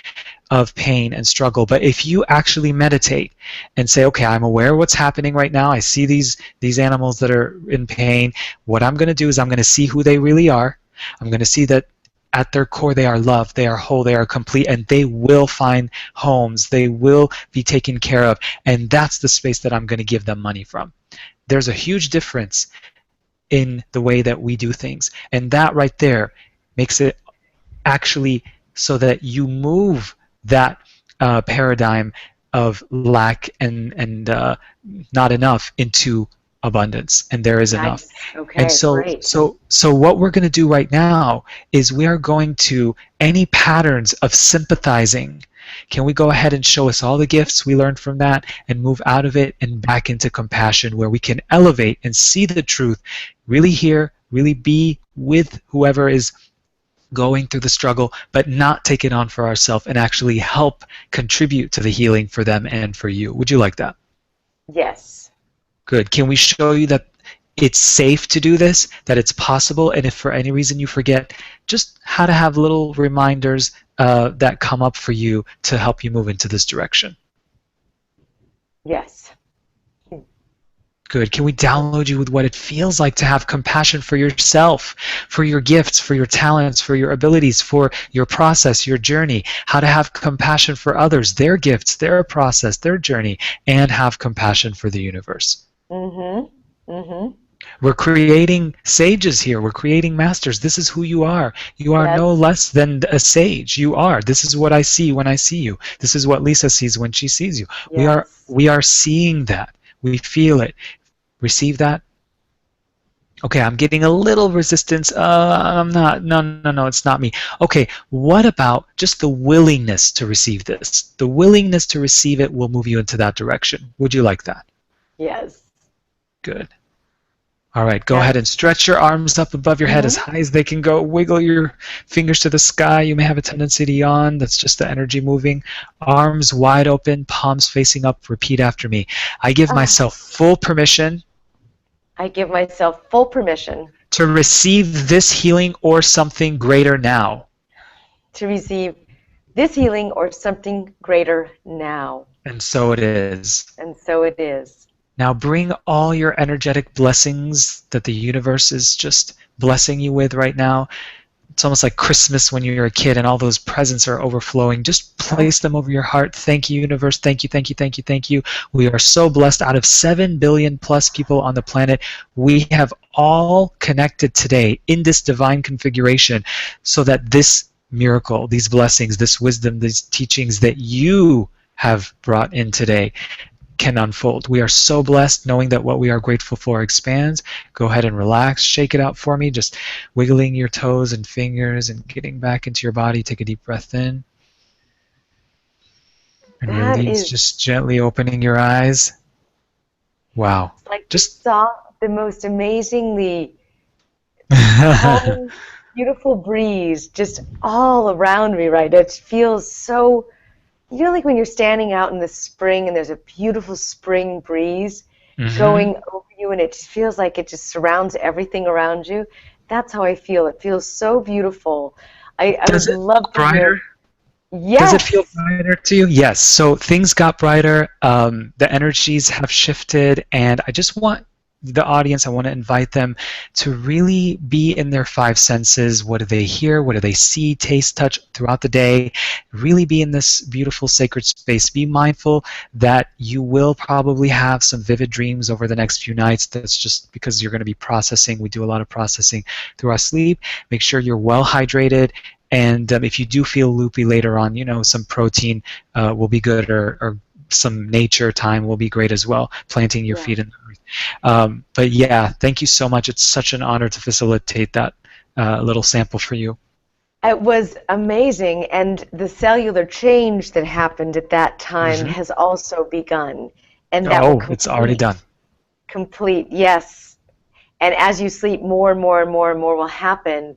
of pain and struggle. But if you actually meditate and say, okay, I'm aware of what's happening right now. I see these animals that are in pain. What I'm going to do is I'm going to see who they really are. I'm going to see that at their core, they are loved, they are whole, they are complete, and they will find homes, they will be taken care of, and that's the space that I'm going to give them money from. There's a huge difference in the way that we do things, and that right there makes it actually so that you move that paradigm of lack and not enough into abundance, and there is enough.
Okay,
and so
great.
so what we're going to do right now is we are going to, any patterns of sympathizing, can we go ahead and show us all the gifts we learned from that and move out of it and back into compassion, where we can elevate and see the truth, really hear, really be with whoever is going through the struggle, but not take it on for ourselves and actually help contribute to the healing for them and for you. Would you like that?
Yes.
Good. Can we show you that it's safe to do this, that it's possible, and if for any reason you forget, just how to have little reminders that come up for you to help you move into this direction?
Yes.
Good. Can we download you with what it feels like to have compassion for yourself, for your gifts, for your talents, for your abilities, for your process, your journey, how to have compassion for others, their gifts, their process, their journey, and have compassion for the universe?
Mm-hmm. Mm-hmm.
We're creating sages here. We're creating masters. This is who you are. You are no
Yes,
less than a sage. You are. This is what I see when I see you. This is what Lisa sees when she sees you. We are
yes.
we are seeing that. We feel it. Receive that. Okay, I'm getting a little resistance. I'm not. No, no, no, it's not me. Okay, what about just the willingness to receive this? The willingness to receive it will move you into that direction. Would you like that?
Yes.
Good. All right, go ahead and
That's
stretch your arms up above your head as
mhm.
high as they can go. Wiggle your fingers to the sky. You may have a tendency to yawn. That's just the energy moving. Arms wide open, palms facing up. Repeat after me. I give
Ah,
myself full permission
I give myself full permission
to receive this healing or something greater now.
to receive this healing or something greater now.
And so it is.
And so it is.
Now bring all your energetic blessings that the universe is just blessing you with right now. It's almost like Christmas when you're a kid and all those presents are overflowing. Just place them over your heart. Thank you, universe. Thank you, thank you, thank you, thank you. We are so blessed. Out of 7 billion plus people on the planet, we have all connected today in this divine configuration so that this miracle, these blessings, this wisdom, these teachings that you have brought in today can unfold. We are so blessed knowing that what we are grateful for expands. Go ahead and relax. Shake it out for me. Just wiggling your toes and fingers and getting back into your body. Take a deep breath in and
That
release.
is
Just gently opening your eyes. Wow.
like the
Just
soft, the most amazingly calming, beautiful breeze just all around me, right? It feels so, you know, like when you're standing out in the spring and there's a beautiful spring breeze
hmm
going over you and it just feels like it just surrounds everything around you. That's how I feel. It feels so beautiful. I
Does
would
it
love
feel
to
brighter?
hear.
Does it feel
Yes.
brighter to you? Yes. So things got brighter. The energies have shifted, and I just want the audience, I want to invite them to really be in their five senses. What do they hear? What do they see, taste, touch throughout the day? Really be in this beautiful sacred space. Be mindful that you will probably have some vivid dreams over the next few nights. That's just because you're going to be processing. We do a lot of processing through our sleep. Make sure you're well hydrated. And if you do feel loopy later on, you know, some protein will be good, or some nature time will be great as well, planting your
Yeah.
feet in the earth. But yeah, thank you so much. It's such an honor to facilitate that little sample for you.
It was amazing, and the cellular change that happened at that time
hmm
has also begun, and that will
Oh, it's already done.
complete, yes. And as you sleep, more and more and more and more will happen,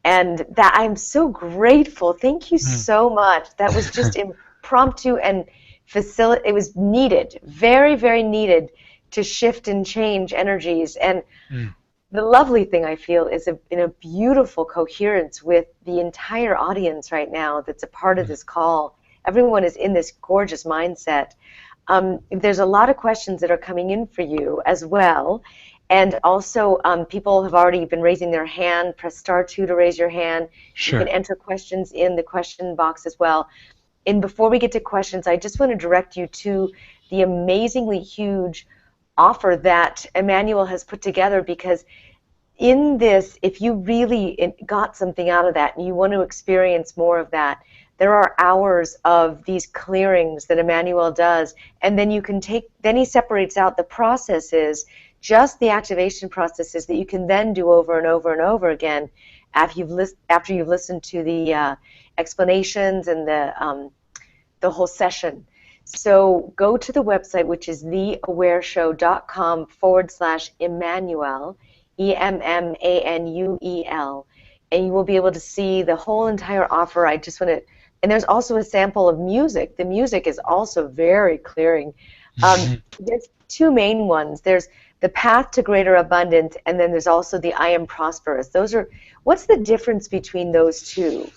and that I'm so grateful. Thank you
Mm.
so much. That was just impromptu and it was needed, very, very needed to shift and change energies. And
Mm.
the lovely thing I feel is in a beautiful coherence with the entire audience right now that's a part of
Mm.
this call. Everyone is in this gorgeous mindset. There's a lot of questions that are coming in for you as well. And also, people have already been raising their hand. Press *2 to raise your hand. You can
Sure.
enter questions in the question box as well. And before we get to questions, I just want to direct you to the amazingly huge offer that Emmanuel has put together, because in this, if you really got something out of that and you want to experience more of that, there are hours of these clearings that Emmanuel does, and then you can then he separates out the processes, just the activation processes that you can then do over and over and over again after you've listened to the explanations and the whole session. So go to the website, which is theawareshow.com/Emmanuel, Emmanuel, and you will be able to see the whole entire offer. I just want to, and there's also a sample of music. The music is also very clearing. There's two main ones. There's the path to greater abundance, and then there's also the I am prosperous. What's the difference between those two?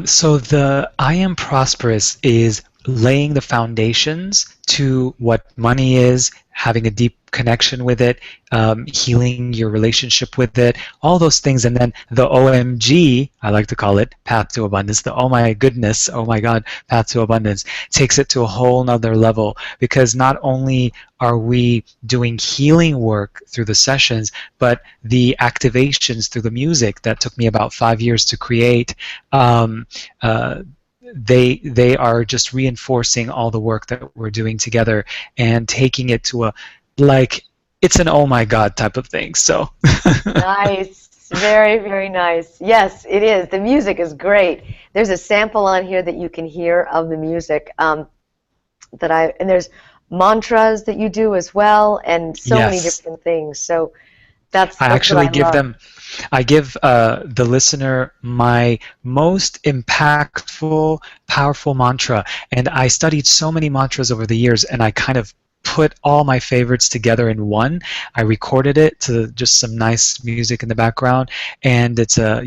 So the I am prosperous is laying the foundations to what money is, having a deep connection with it, healing your relationship with it, all those things. And then the OMG, I like to call it, path to abundance, the oh my goodness, oh my God, path to abundance, takes it to a whole nother level, because not only are we doing healing work through the sessions, but the activations through the music that took me about 5 years to create, they are just reinforcing all the work that we're doing together and taking it to a, like, it's an oh my God type of thing. So
Nice. Very, very nice. Yes, it is. The music is great. There's a sample on here that you can hear of the music, and there's mantras that you do as well, and so many
yes,
different things. So that's
I
what
actually
I
give
love.
them, I give the listener my most impactful, powerful mantra. And I studied so many mantras over the years, and I kind of put all my favorites together in one. I recorded it to just some nice music in the background, and it's a,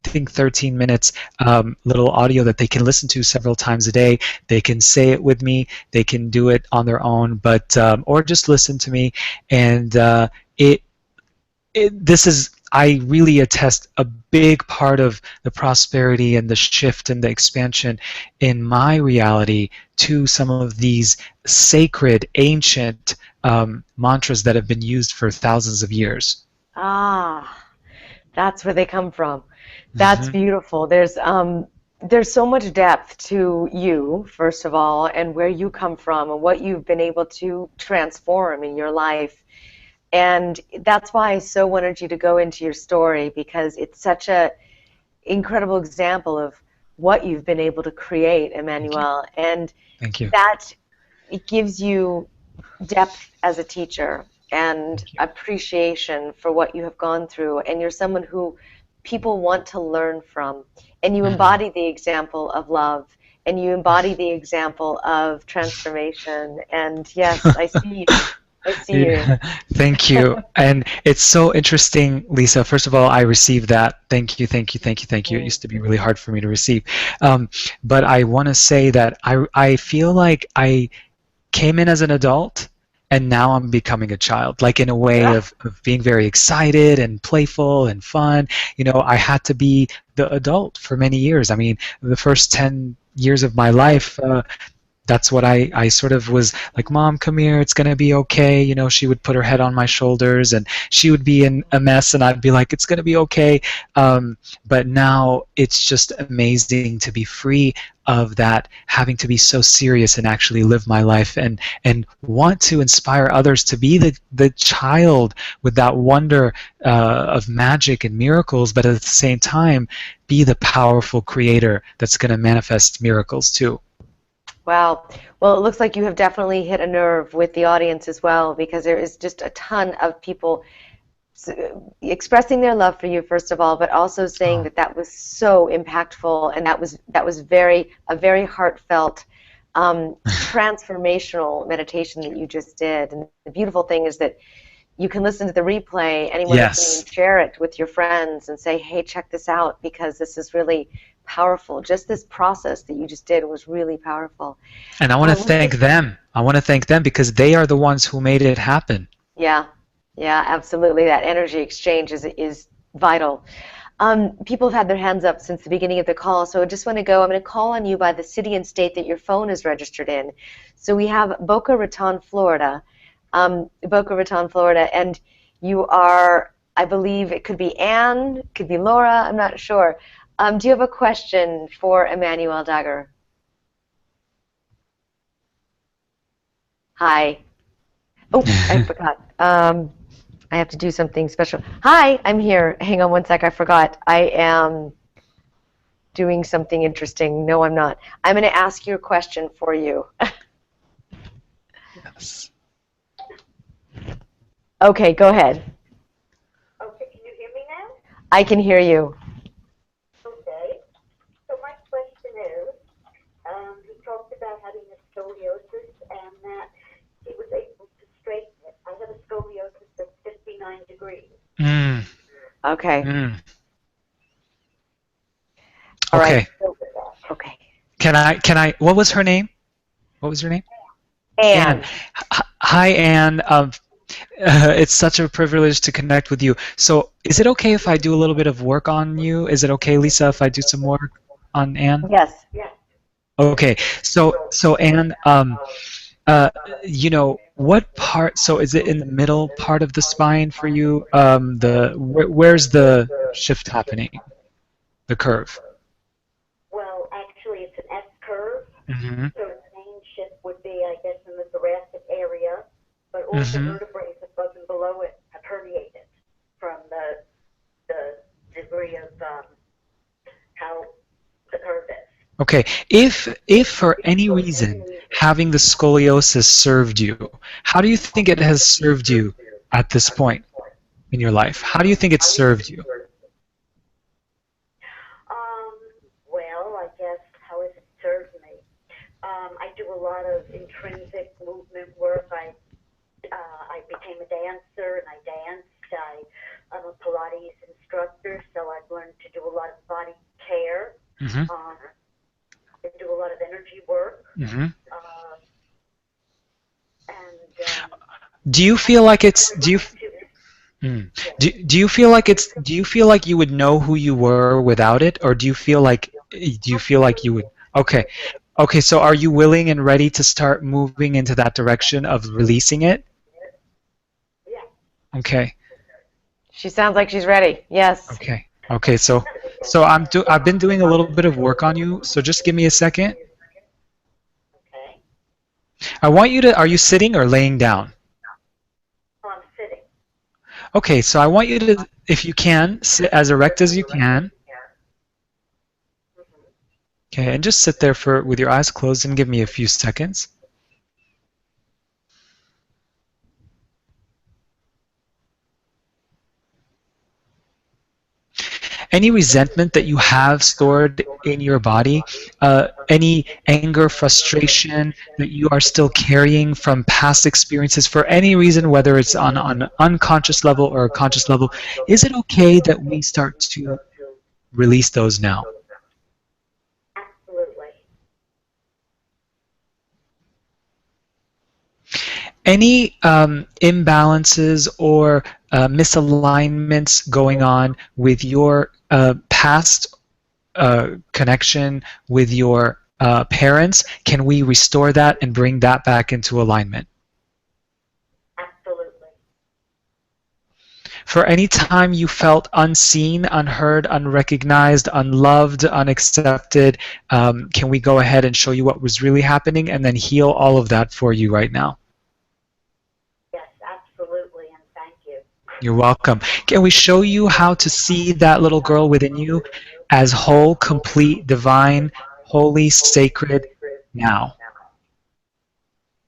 I think 13 minutes little audio that they can listen to several times a day. They can say it with me. They can do it on their own, but or just listen to me. And it this is, I really attest, a big part of the prosperity and the shift and the expansion in my reality to some of these sacred, ancient mantras that have been used for thousands of years.
Ah, that's where they come from. That's
Hmm.
beautiful. There's so much depth to you, first of all, and where you come from and what you've been able to transform in your life. And that's why I so wanted you to go into your story, because it's such a incredible example of what you've been able to create,
Thank you.
Emmanuel. And
Thank you.
that it gives you depth as a teacher and
Thank you.
appreciation for what you have gone through. And you're someone who people want to learn from. And you
Mhm.
embody the example of love. And you embody the example of transformation. And yes, I see you. I see you.
Yeah, thank you. And it's so interesting, Lisa. First of all, I received that. Thank you, thank you, thank you, thank you. It
Mm.
used to be really hard for me to receive. But I want to say that I feel like I came in as an adult, and now I'm becoming a child, like in a way
Ah,
of being very excited and playful and fun. I had to be the adult for many years. I mean, the first 10 years of my
right.
life, that's what I sort of was like, Mom, come here, it's going to be okay. She would put her head on my shoulders, and she would be in a mess, and I'd be like, it's going to be okay. But now it's just amazing to be free of that, having to be so serious and actually live my life, and want to inspire others to be the child with that wonder of magic and miracles, but at the same time, be the powerful creator that's going to manifest miracles too.
Wow. Well, it looks like you have definitely hit a nerve with the audience as well, because there is just a ton of people expressing their love for you, first of all, but also saying
Oh.
that that was so impactful, and that was very heartfelt, transformational meditation that you just did. And the beautiful thing is that you can listen to the replay, anyone listening,
Yes.
and share it with your friends and say, hey, check this out, because this is really powerful. Just this process that you just did was really powerful.
And I want to
Lisa,
thank them. I want to thank them because they are the ones who made it happen.
yeah, yeah, absolutely. That energy exchange is vital. People have had their hands up since the beginning of the call, so I just want to go. I'm going to call on you by the city and state that your phone is registered in. So we have Boca Raton, Florida. Boca Raton, Florida, and you are, I believe it could be Anne, could be Laura, I'm not sure. Do you have a question for Emmanuel Dagher? Hi. Oh, I forgot. I have to do something special. Hi, I'm here. Hang on one sec, I forgot. I am doing something interesting. No, I'm not. I'm going to ask you a question for you.
Yes.
Okay, go ahead.
Okay, can you hear me now?
I can hear you.
Okay. So my question is, he talked about having a scoliosis and that he was able to straighten it. I have a scoliosis that's 59 degrees.
Mm,
Okay.
mm.
All right.
Okay.
So, okay.
What was her name? What was her name? Anne.
Anne.
Hi, Anne. It's such a privilege to connect with you. So, is it okay if I do a little bit of work on you? Is it okay, Lisa, if I do some work on Anne?
Yes.
Yes.
Okay. So Anne, uh, what part? So, is it in the middle part of the spine for you? Where's the shift happening? The curve.
Well, actually, it's an S curve.
Mm-hmm.
So the main shift would be, I guess, in the thoracic area, but all the
Mm-hmm.
vertebrae above and below it have herniated from the degree of how the curve is.
Okay. If for any reason having the scoliosis served you, how do you think it has served you at this point in your life? How do you think it served you?
Um, well, I guess how has it served me? I do a lot of intrinsic movement work. I became a dancer and I danced. I'm a Pilates instructor, so I've learned to do a lot of body care.
Mm-hmm.
I do a lot of energy work.
Mm-hmm.
And
Do you feel like it's do you feel like you would know who you were without it, or do you feel like you would? Okay. Okay, so are you willing and ready to start moving into that direction of releasing it?
yeah.
Okay.
She sounds like she's ready. Yes.
Okay. Okay, I've been doing a little bit of work on you, so just give me a second.
Okay.
I want you to, are you sitting or laying down?
So I'm sitting.
Okay, so I want you to, if you can, sit as erect as you can. Okay, and just sit there with your eyes closed and give me a few seconds. Any resentment that you have stored in your body, any anger, frustration that you are still carrying from past experiences for any reason, whether it's on an unconscious level or a conscious level, is it okay that we start to release those now?
Absolutely.
Any imbalances or misalignments going on with your past connection with your parents, can we restore that and bring that back into alignment?
Absolutely.
For any time you felt unseen, unheard, unrecognized, unloved, unaccepted, can we go ahead and show you what was really happening and then heal all of that for you right now?
Yes, absolutely, and thank you.
You're welcome. Can we show you how to see that little girl within you as whole, complete, divine, holy, sacred now?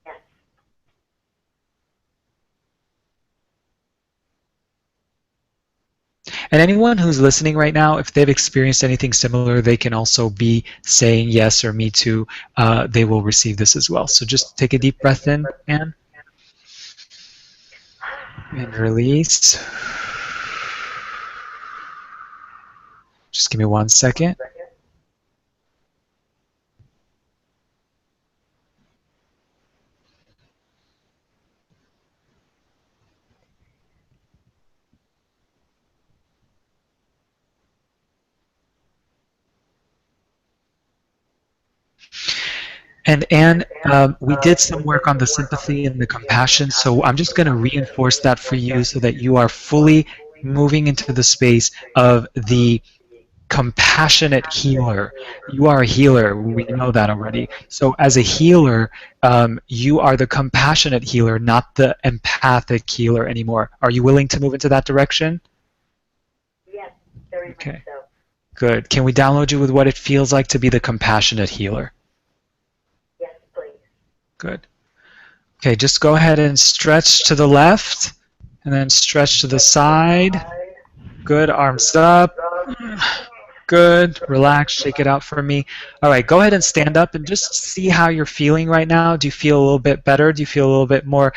Yes.
And anyone who's listening right now, if they've experienced anything similar, they can also be saying yes or me too. They will receive this as well. So just take a deep breath in, Anne, and release. Just give me 1 second. And Anne, we did some work on the sympathy and the compassion, so I'm just going to reinforce that for you so that you are fully moving into the space of the compassionate healer. You are a healer. We know that already. So as a healer, you are the compassionate healer, not the empathic healer anymore. Are you willing to move into that direction?
Yes, very much
Okay.
so.
Good. Can we download you with what it feels like to be the compassionate healer?
Yes, please.
Good. Okay, just go ahead and stretch to the left and then stretch to the side. Good. Arms up. Good. Relax. Shake it out for me. All right, go ahead and stand up and just see how you're feeling right now. Do you feel a little bit better? Do you feel a little bit more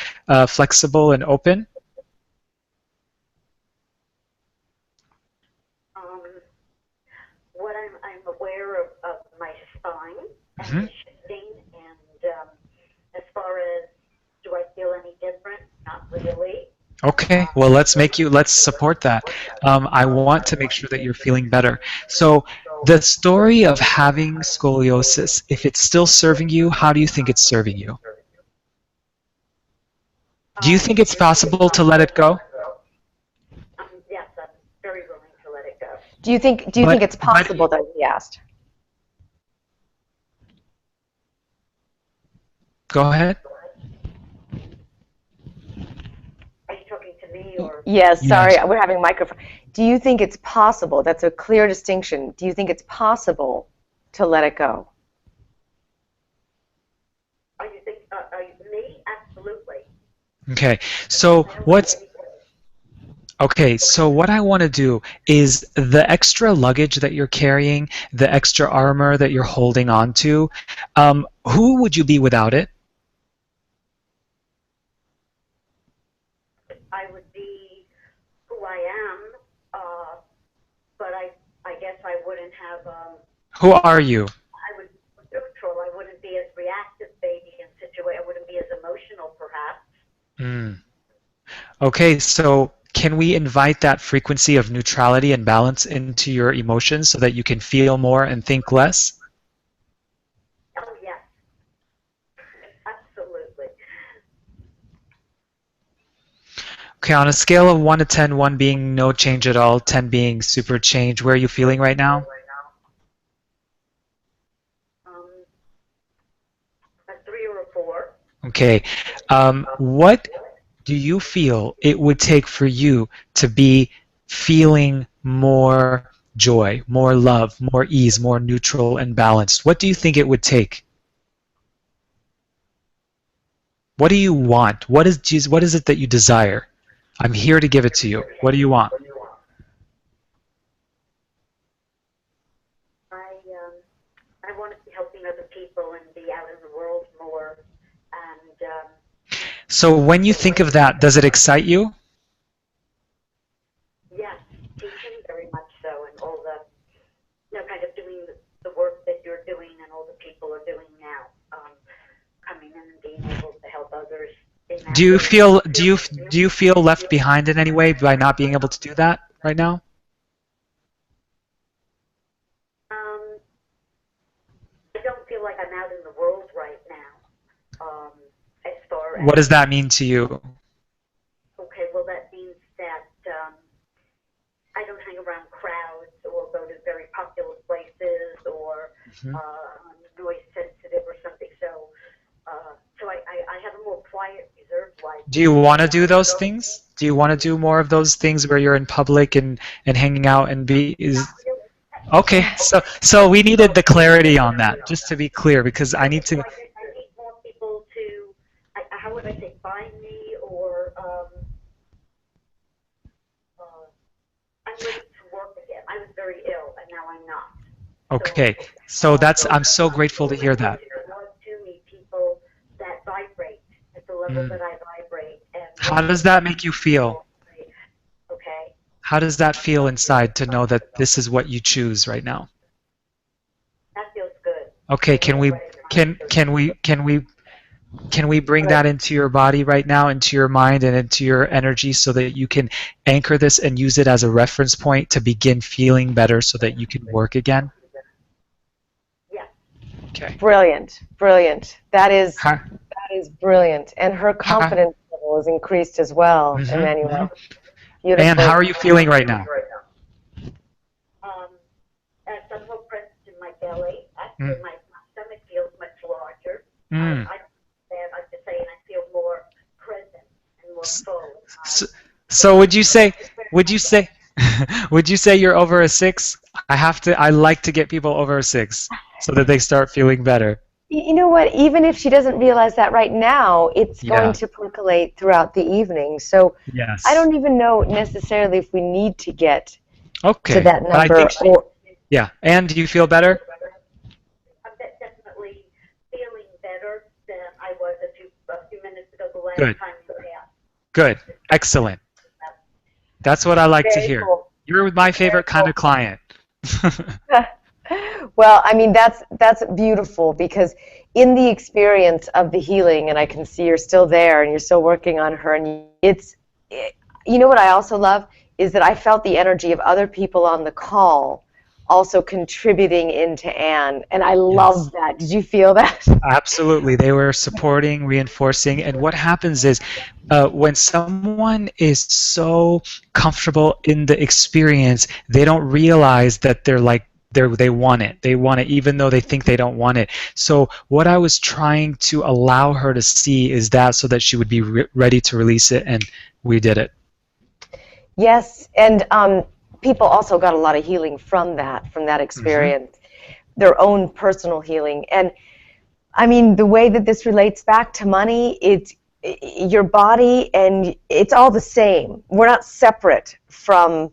flexible and open?
Um, what I'm aware of my spine and
Mm-hmm.
the shifting, and as far as do I feel any different? Not really.
Okay, well, let's support that. I want to make sure that you're feeling better. So, the story of having scoliosis, if it's still serving you, how do you think it's serving you? Do you think it's possible to let it go?
Yes, I'm very willing to let it go.
Do you think it's
But
possible, though, he asked?
go ahead.
Are you talking to me or?
Yes, sorry,
Yes.
we're having microphone. Do you think it's possible? That's a clear distinction. Do you think it's possible to let it go?
Are you me? Absolutely.
Okay. So what I want to do is the extra luggage that you're carrying, the extra armor that you're holding on to, who would you be without it?
I would be who I am, but I guess I wouldn't have.
Who are you?
I would be neutral. I wouldn't be as reactive, maybe, in situation. I wouldn't be as emotional, perhaps.
Mm. Okay, so can we invite that frequency of neutrality and balance into your emotions so that you can feel more and think less?
Oh yes, absolutely.
Okay, on a scale of 1 to 10, 1 being no change at all, 10 being super change, where are you feeling right now?
A 3 or a 4.
Okay, what do you feel it would take for you to be feeling more joy, more love, more ease, more neutral and balanced? What do you think it would take? What do you want? What is it that you desire? I'm here to give it to you. What do you want?
I want to be helping other people and be out in the world more. And
So when you think of that, does it excite you?
yes, teaching very much so, and all the kind of doing the work that you're doing and all the people are doing now, coming in and being able to help others.
Do you feel left behind in any way by not being able to do that right now?
I don't feel like I'm out in the world right now. As far as
What does that mean to you?
okay, well that means that I don't hang around crowds or go to very popular places or noise sensitive or something. So I have a more quiet, reserved life.
Do you want to do those things? Do you want to do more of those things where you're in public and hanging out and Okay, so we needed the clarity on that, just to be clear, because I need to.
I need more people to, how would I say, find me or I'm ready to work again. I was very ill and now I'm not.
Okay, so I'm so grateful to hear that.
I want to meet people that vibrate at the level that I vibrate. And
How does that make you feel?
Okay.
How does that feel inside to know that this is what you choose right now?
That feels good.
Okay, can we bring that into your body right now, into your mind and into your energy so that you can anchor this and use it as a reference point to begin feeling better so that you can work again?
Yeah.
Okay.
Brilliant, brilliant. That is brilliant. And her confidence level is increased as well, Emmanuel. Beautiful.
And how are you feeling right now?
Some more presence in my belly. Actually, my stomach feels much larger. I have to say, and I feel more present and more full.
So would you say you're over a 6? I like to get people over a 6 so that they start feeling better.
You know what? Even if she doesn't realize that right now, it's going to percolate throughout the evening. So I don't even know necessarily if we need to get to that number.
But I think and do you feel better?
I'm definitely feeling better than I was a few minutes ago the last time we met.
Good. Excellent. That's what I like to hear.
Cool.
You're my favorite kind of client.
Well, I mean, that's beautiful because in the experience of the healing, and I can see you're still there and you're still working on her, and it's you know what I also love is that I felt the energy of other people on the call also contributing into Anne, and I
Yes.
love that. Did you feel that?
Absolutely. They were supporting, reinforcing, and what happens is when someone is so comfortable in the experience, they don't realize that they want it. They want it even though they think they don't want it. So what I was trying to allow her to see is that so that she would be ready to release it, and we did it.
Yes, and people also got a lot of healing from that
Hmm.
experience, their own personal healing. And I mean, the way that this relates back to money, it's your body and it's all the same. We're not separate from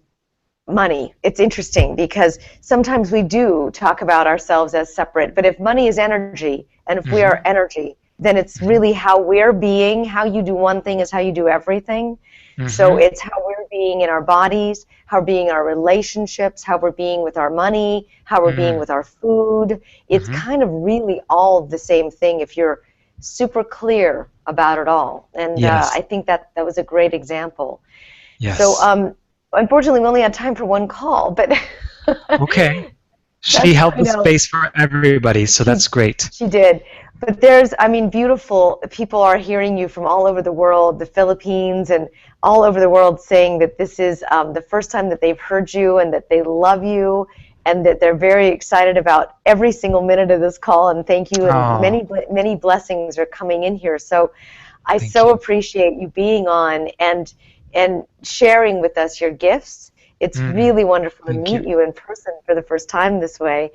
money. It's interesting because sometimes we do talk about ourselves as separate, but if money is energy and if we are
Hmm.
energy, then it's
Hmm.
really how we're being. How you do one thing is how you do everything. So
Hmm.
it's how we're being in our bodies, how we're being in our relationships, how we're being with our money, how we're being
Hmm.
with our food. It's
Hmm.
kind of really all the same thing if you're super clear about it all. And
Yes.
I think that was a great example. So
Yes.
unfortunately, we only had time for one call, but
Okay. She
that's,
held
I
the
know,
space for everybody, so
she
that's great.
she did. But there's, I mean, beautiful people are hearing you from all over the world, the Philippines and all over the world, saying that this is the first time that they've heard you and that they love you and that they're very excited about every single minute of this call. And thank you. And
Oh,
many blessings are coming in here. So I
thank
so
you.
appreciate you being on and sharing with us your gifts. It's
Mm,
really wonderful to
thank
meet
you.
you in person for the first time this way.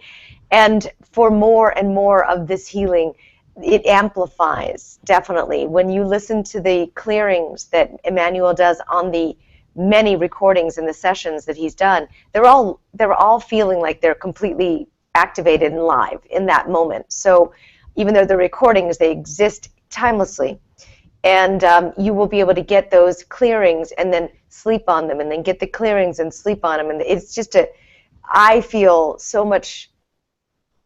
And for more and more of this healing, it amplifies definitely. When you listen to the clearings that Emmanuel does on the many recordings and the sessions that he's done, they're all feeling like they're completely activated and live in that moment. So even though the recordings, they exist timelessly, and you will be able to get those clearings and then sleep on them and then get the clearings and sleep on them. And it's just I feel so much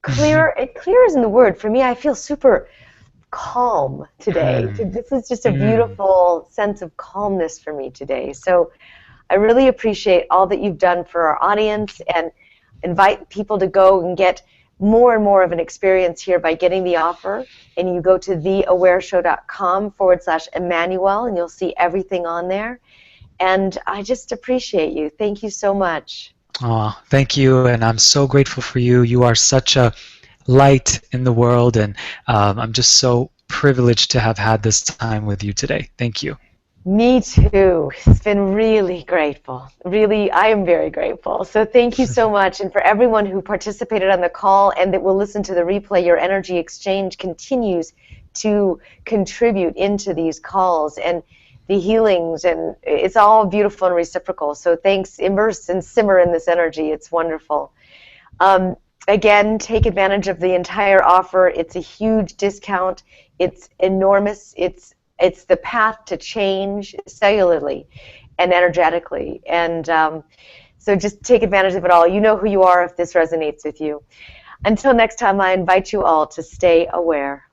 Hmm.
clear. Clear isn't the word. For me, I feel super calm today.
Mm,
This is just a
mm.
beautiful sense of calmness for me today. So I really appreciate all that you've done for our
Thank
audience
you.
and invite people to go and get more and more of an experience here by getting the offer. And you go to theawareshow.com/Emmanuel and you'll see everything on there. And I just appreciate you. Thank you so much.
Oh, thank you, and I'm so grateful for you. You are such a light in the world, and I'm just so privileged to have had this time with you today. Thank you.
Me too. It's been really grateful. Really, I am very grateful. So thank you so much. And for everyone who participated on the call and that will listen to the replay, your energy exchange continues to contribute into these calls and the healings, and it's all beautiful and reciprocal. So thanks, immerse and simmer in this energy. It's wonderful. Um, Again, take advantage of the entire offer. It's a huge discount. It's enormous. It's the path to change cellularly and energetically. And so just take advantage of it all. You know who you are if this resonates with you. Until next time, I invite you all to stay aware.